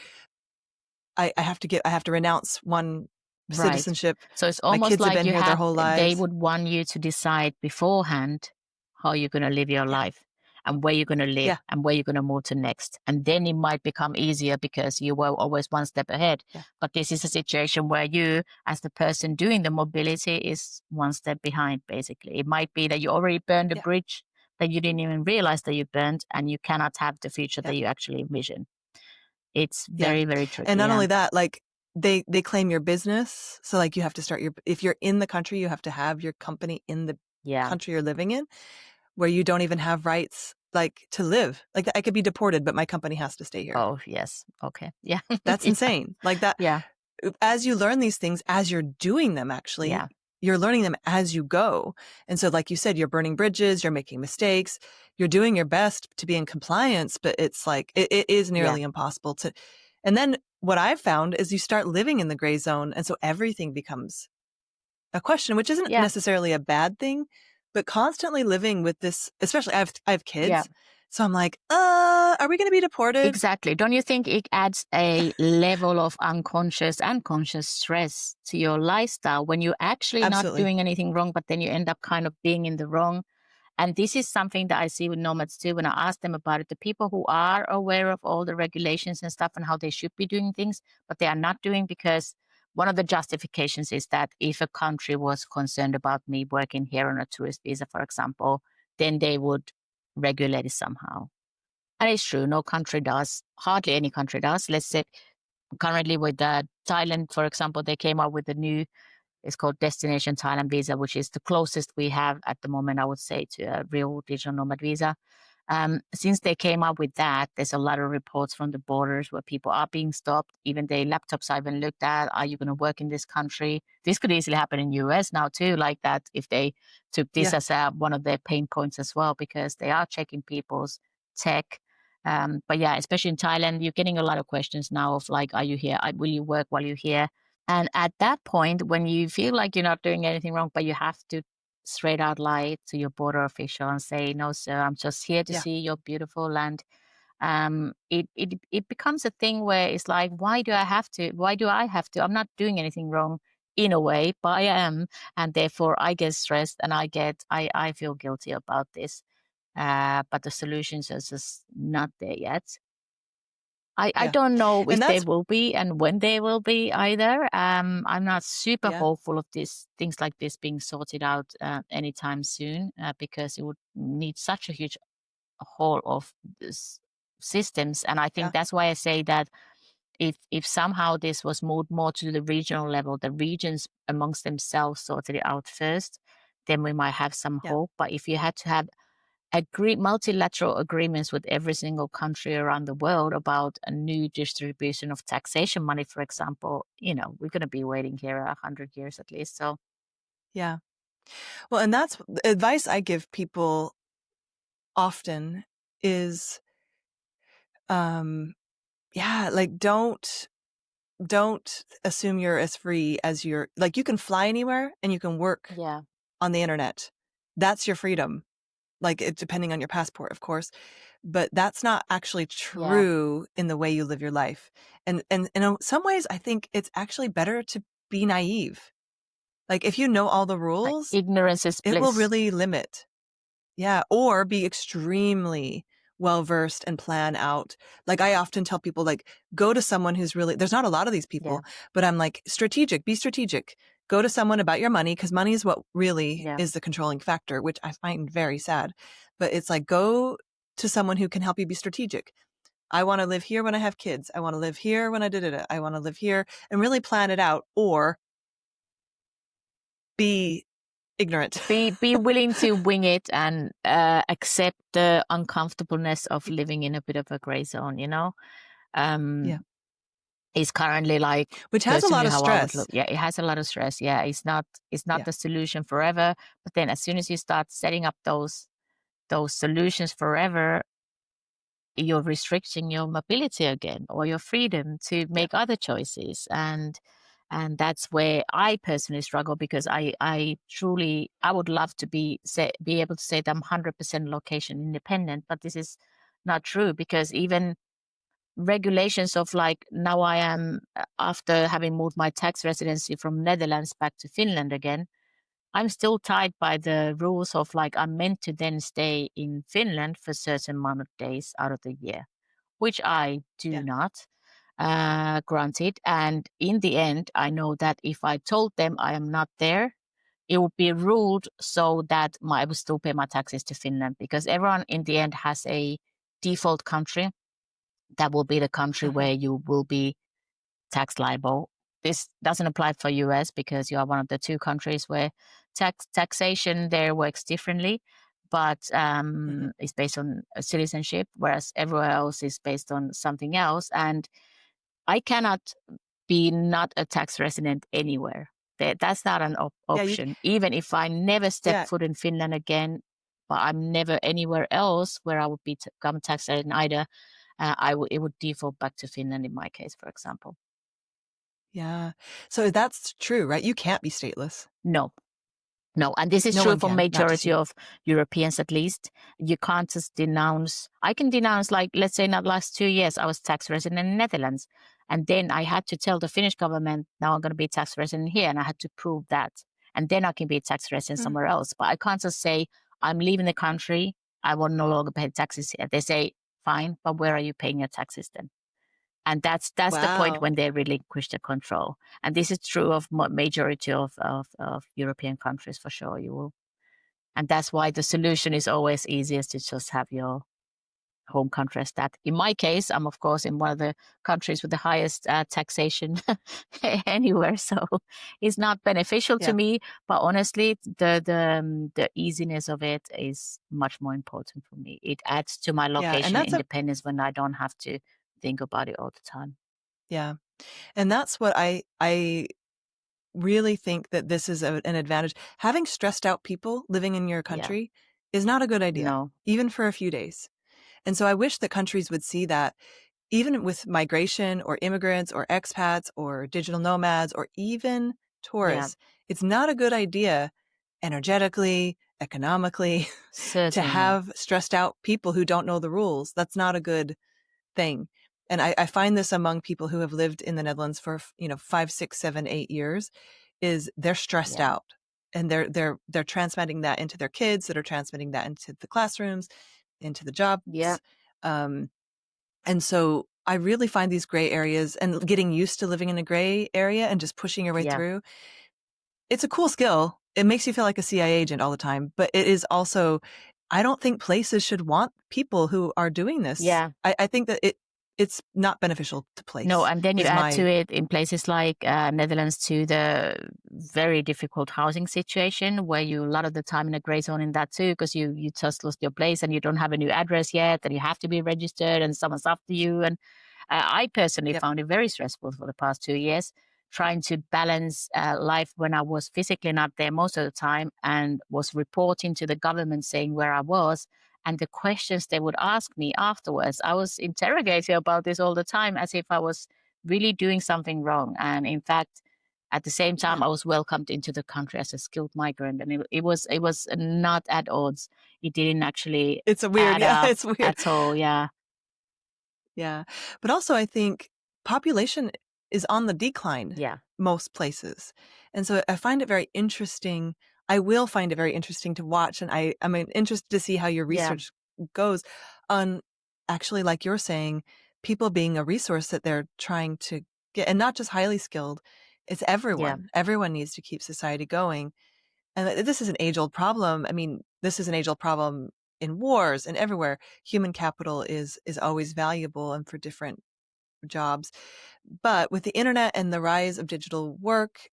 I have to renounce one right. citizenship. So it's My almost kids have like been here their whole they lives. would want you to decide beforehand how you're going to live your Yeah. life and where you're going to live Yeah. and where you're going to move to next. And then it might become easier because you were always one step ahead. Yeah. But this is a situation where you, as the person doing the mobility, is one step behind, basically. It might be that you already burned a Yeah. bridge that you didn't even realize that you burned, and you cannot have the future Yeah. that you actually envision. It's Yeah. very, very And tricky. not Yeah. only that, like, they claim your business. So, like, you have to if you're in the country, you have to have your company in the Yeah. country you're living in, where you don't even have rights, like, to live. Like, I could be deported, but my company has to stay here. Oh, yes. Okay. Yeah. That's Yeah. insane. Like that. Yeah. As you learn these things, as you're doing them, actually, Yeah. you're learning them as you go. And so, like you said, you're burning bridges, you're making mistakes, you're doing your best to be in compliance, but it's like, it is Yeah. nearly impossible to. And then what I've found is you start living in the gray zone. And so everything becomes a question, which isn't Yeah, necessarily a bad thing, but constantly living with this, especially I have yeah, kids. So I'm like, are we going to be deported? exactly. Don't you think it adds a level of unconscious and conscious stress to your lifestyle when you're actually not Absolutely. doing anything wrong, but then you end up kind of being in the wrong? And this is something that I see with nomads too. When I ask them about it, the people who are aware of all the regulations and stuff and how they should be doing things, but they are not doing, because one of the justifications is that if a country was concerned about me working here on a tourist visa, for example, then they would regulate it somehow. And it's true, no country does, hardly any country does. Let's say currently with Thailand, for example, they came out with a new, it's called Destination Thailand Visa, which is the closest we have at the moment, I would say, to a real digital nomad visa. Since they came up with that, there's a lot of reports from the borders where people are being stopped. Even their laptops are even looked at. Are you going to work in this country? This could easily happen in the US now too, like that, if they took this Yeah. as one of their pain points as well, because they are checking people's tech. But yeah, especially in Thailand, you're getting a lot of questions now of like, are you here? Will you work while you're here? And at that point, when you feel like you're not doing anything wrong, but you have to straight out lie to your border official and say, no, sir, I'm just here to Yeah. see your beautiful land. It becomes a thing where it's like, why do I have to? Why do I have to? I'm not doing anything wrong in a way, but I am. And therefore I get stressed and I feel guilty about this. But the solutions are just not there yet. I Yeah. don't know And if they that's, will be and when they will be either. I'm not super yeah. hopeful of things like this being sorted out anytime soon, because it would need such a huge whole of this systems. And I Yeah. think that's why I say that if somehow this was moved more to the regional level, the regions amongst themselves sorted it out first, then we might have some Yeah. hope. But if you had to have multilateral agreements with every single country around the world about a new distribution of taxation money, for example, we're going to be waiting here 100 years at least. So Yeah. Well, and that's the advice I give people often is, yeah, like don't assume you're as free as you're, like, you can fly anywhere and you can work yeah, on the internet. That's your freedom. Like, it, depending on your passport, of course, but that's not actually yeah, true in the way you live your life. And in some ways, I think it's actually better to be naive. Like, if you know all the like rules, ignorance is it will bliss. really limit. Yeah, or be extremely well-versed and plan out. Like, I often tell people, like, go to someone who's really, there's not a lot of these Yeah, people, but I'm like, strategic, be strategic. Go to someone about your money, because money is what really yeah. is the controlling factor, which I find very sad. But it's like, go to someone who can help you be strategic. I want to live here when I have kids. I want to live here when I did it. I want to live here, and really plan it out, or be ignorant. Be willing to wing it and accept the uncomfortableness of living in a bit of a gray zone, Yeah. is currently like Which has a lot personally of how I would look. stress. Yeah, it has a lot of stress. Yeah, it's not Yeah. the solution forever. But then as soon as you start setting up those solutions forever, you're restricting your mobility again or your freedom to Yeah. make other choices. And that's where I personally struggle, because I truly I would love to be able to say that I'm 100% location independent, but this is not true, because even regulations of like now I am after having moved my tax residency from Netherlands back to Finland again, I'm still tied by the rules of like I'm meant to then stay in Finland for a certain amount of days out of the year, which I do Yeah. not. Granted, and in the end, I know that if I told them I am not there, it would be ruled so that I would still pay my taxes to Finland, because everyone in the end has a default country that will be the country Mhm. where you will be tax liable. This doesn't apply for US because you are one of the two countries where taxation there works differently, but Mhm. it's based on citizenship, whereas everywhere else is based on something else. And I cannot be not a tax resident anywhere. That's not an Yeah, option. Even if I never step yeah, foot in Finland again, but I'm never anywhere else where I would become tax resident either. it would default back to Finland in my case, for example. Yeah. So that's true, right? You can't be stateless. No, no, and this is No true one for can, not just majority you. of Europeans at least. You can't just denounce. I can denounce, like, let's say in the last 2 years, I was tax resident in the Netherlands. And then I had to tell the Finnish government, now I'm going to be tax resident here. And I had to prove that. And then I can be a tax resident Hmm. somewhere else. But I can't just say, I'm leaving the country. I will no longer pay taxes here. They say, fine, but where are you paying your taxes then? And that's the point Wow. when they relinquish the control. And this is true of majority of European countries for sure. You will, and that's why the solution is always easiest to just have your home country as that. In my case, I'm of course in one of the countries with the highest taxation anywhere, so it's not beneficial to Yeah. me. But honestly, the easiness of it is much more important for me. It adds to my Yeah. And location that's a, independence when I don't have to think about it all the time. yeah. And that's what I really think that this is an advantage. Having stressed out people living in your Yeah. country is not a good idea, No. even for a few days. And so I wish that countries would see that even with migration or immigrants or expats or digital nomads or even Yeah. tourists, it's not a good idea energetically, economically, to Certainly not. have stressed out people who don't know the rules. That's not a good thing. And I find this among people who have lived in the Netherlands for, 5, 6, 7, 8 years, is they're stressed Yeah. out. And they're transmitting that into their kids, that are transmitting that into the classrooms, into the jobs. Yeah. Um, and so I really find these gray areas and getting used to living in a gray area and just pushing your way Yeah. through. It's a cool skill. It makes you feel like a CIA agent all the time, but it is also, I don't think places should want people who are doing this. Yeah. I think that it's not beneficial to No, place and then you is add to my, it in places like Netherlands to the very difficult housing situation where you a lot of the time in a gray zone in that too because you just lost your place and you don't have a new address yet and you have to be registered and someone's after you. And I personally yep. found it very stressful for the past 2 years trying to balance life when I was physically not there most of the time and was reporting to the government saying where I was and the questions they would ask me afterwards. I was interrogated about this all the time as if I was really doing something wrong. And in fact, at the same Yeah. time, I was welcomed into the country as a skilled migrant, and it was not at odds. It didn't actually It's a weird, add yeah, up it's weird. at all. Yeah, Yeah. But also I think population is on the decline yeah, most places. And so I find it very interesting. I will find it very interesting to watch. And I'm interested to see how your yeah, research goes on actually, like you're saying, people being a resource that they're trying to get, and not just highly skilled. It's yeah, everyone. Everyone needs to keep society going. And this is an age old problem. I mean, this is an age old problem in wars and everywhere. Human capital is always valuable and for different jobs. But with the internet and the rise of digital work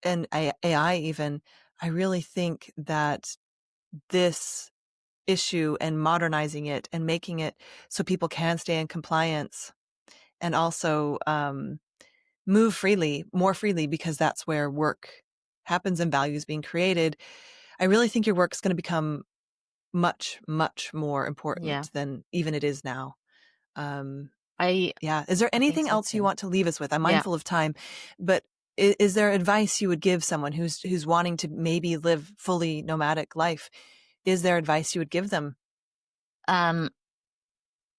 and AI even, I really think that this issue and modernizing it and making it so people can stay in compliance and also move freely, more freely, because that's where work happens and values being created. I really think your work's going to become much, much more yeah. important than even it is now. Um, I yeah. Is there I think anything so else you too. want to leave us with? I'm Yeah. mindful of time, but is there advice you would give someone who's wanting to maybe live fully nomadic life? Is there advice you would give them? Um,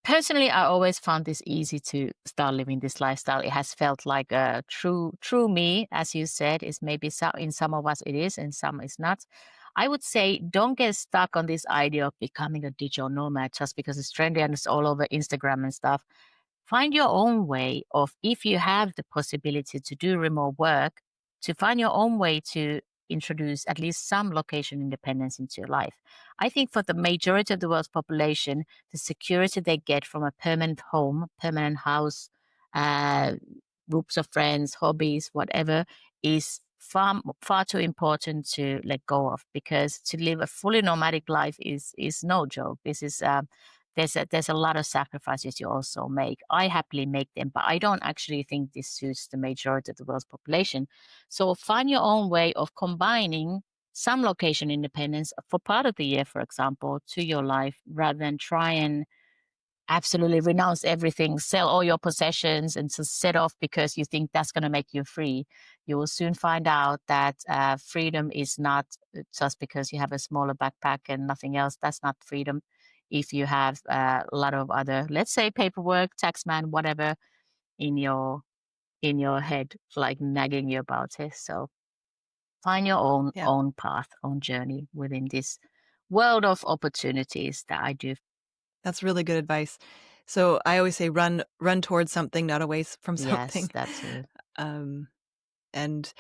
Personally, I always found this easy to start living this lifestyle. It has felt like a true me, as you said. Is maybe in some of us it is, and some is not. I would say don't get stuck on this idea of becoming a digital nomad just because it's trendy and it's all over Instagram and stuff. Find your own way of, if you have the possibility to do remote work, to find your own way to introduce at least some location independence into your life. I think for the majority of the world's population, the security they get from a permanent home, permanent house, uh, groups of friends, hobbies, whatever, is far too important to let go of, because to live a fully nomadic life is no joke. This is there's a lot of sacrifices you also make. I happily make them, but I don't actually think this suits the majority of the world's population. So find your own way of combining some location independence for part of the year, for example, to your life, rather than try and absolutely renounce everything, sell all your possessions and just set off because you think that's going to make you free, you will soon find out that freedom is not just because you have a smaller backpack and nothing else. That's not freedom. If you have a lot of other, let's say, paperwork, taxman, whatever, in your head, like nagging you about it. So find your Yeah, own path, own journey within this world of opportunities that I do. that's really good advice. So I always say run towards something, not away from Yes, something. that too. Um, and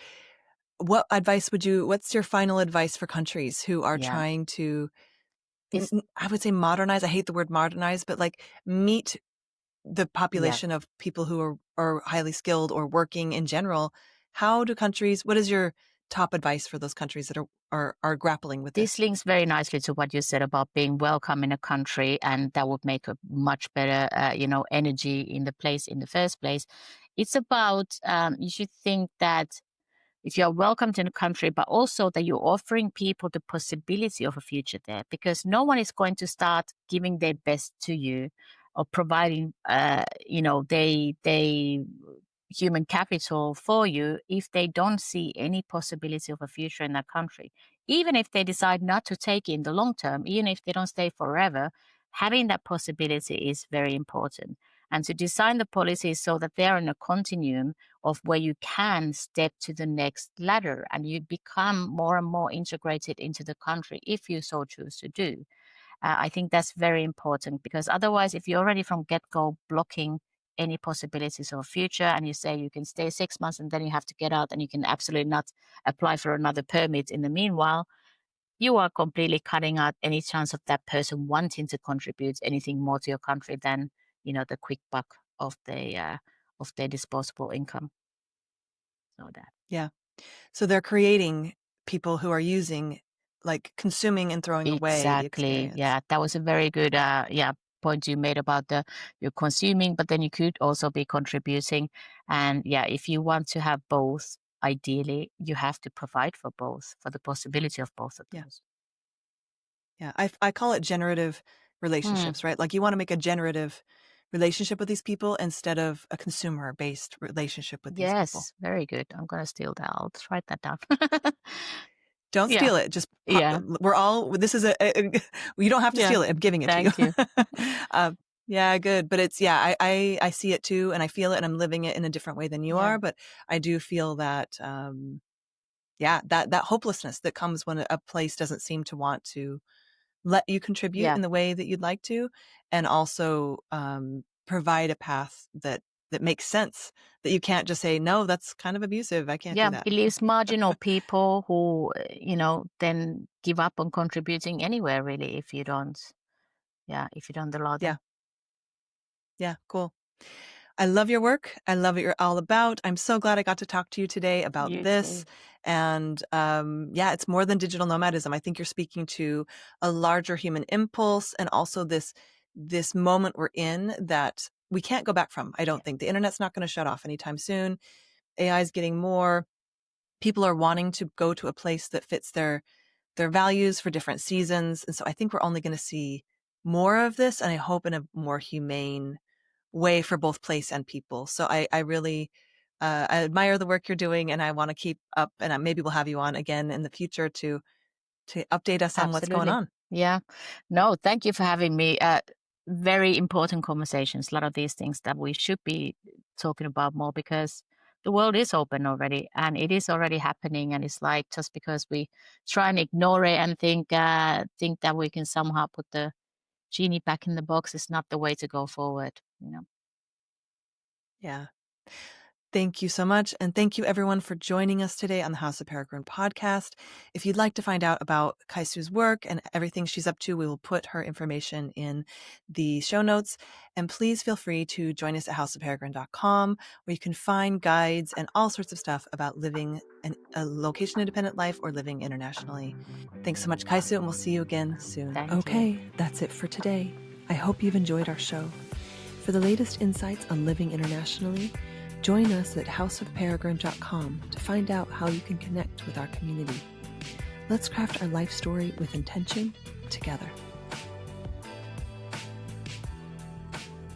what's your final advice for countries who are Yeah. trying to, It's I would say modernize. I hate the word modernize, but like meet the yeah. population of people who are highly skilled or working in general. What is your top advice for those countries that are grappling with This this? links very nicely to what you said about being welcome in a country, and that would make a much better, energy in the place in the first place. It's about you should think that if you're welcomed in a country, but also that you're offering people the possibility of a future there, because no one is going to start giving their best to you or providing, they human capital for you if they don't see any possibility of a future in that country. Even if they decide not to take it in the long term, even if they don't stay forever, having that possibility is very important. And to design the policies so that they're in a continuum of where you can step to the next ladder and you become more and more integrated into the country if you so choose to do. I think that's very important, because otherwise, if you're already from get-go blocking any possibilities of a future and you say you can stay 6 months and then you have to get out and you can absolutely not apply for another permit in the meanwhile, you are completely cutting out any chance of that person wanting to contribute anything more to your country than, the quick buck of their disposable income. So that. Yeah. So they're creating people who are using, like consuming and throwing away the Exactly. experience. Yeah, that was a very good point you made about the you're consuming, but then you could also be contributing. And yeah, if you want to have both, ideally you have to provide for both, for the possibility of both of Yeah. those. Yeah. I call it generative Hmm. relationships, right? Like you want to make a generative relationship with these people instead of a consumer based relationship with these people. Yes, very good. I'm gonna steal that. I'll just write that down. Don't Yeah. steal it. Just Yeah. this is you don't have to Yeah. steal it. I'm giving it to you. Thank you. uh, yeah, good. But I see it too, and I feel it, and I'm living it in a different way than you Yeah. are. But I do feel that, that hopelessness that comes when a place doesn't seem to want to let you contribute Yeah. in the way that you'd like to, and also provide a path that makes sense. That you can't just say, no, that's kind of abusive. I can't do Yeah, that. it leaves marginal people who, then give up on contributing anywhere really if you don't allow Yeah, them. yeah, cool. I love your work. I love what you're all about. I'm so glad I got to talk to you today about You this. too. And it's more than digital nomadism. I think you're speaking to a larger human impulse, and also this moment we're in that we can't go back from. I don't think the internet's not going to shut off anytime soon. AI is getting more. People are wanting to go to a place that fits their values for different seasons. And so I think we're only going to see more of this, and I hope in a more humane way for both place and people. So I really I admire the work you're doing, and I want to keep up, and maybe we'll have you on again in the future to update us on what's going Absolutely. on. Yeah. No, thank you for having me. Very important conversations. A lot of these things that we should be talking about more, because the world is open already and it is already happening. And it's like, just because we try and ignore it and think that we can somehow put the genie back in the box is not the way to go forward. Yeah. Thank you so much. And thank you everyone for joining us today on the House of Peregrine podcast. If you'd like to find out about Kaisu's work and everything she's up to, we will put her information in the show notes. And please feel free to join us at houseofperegrine.com, where you can find guides and all sorts of stuff about living a location independent life or living internationally. Thanks so much, Kaisu, and we'll see you again soon. Thank you. Okay, that's it for today. I hope you've enjoyed our show. For the latest insights on living internationally, join us at houseofperegrine.com to find out how you can connect with our community. Let's craft our life story with intention together.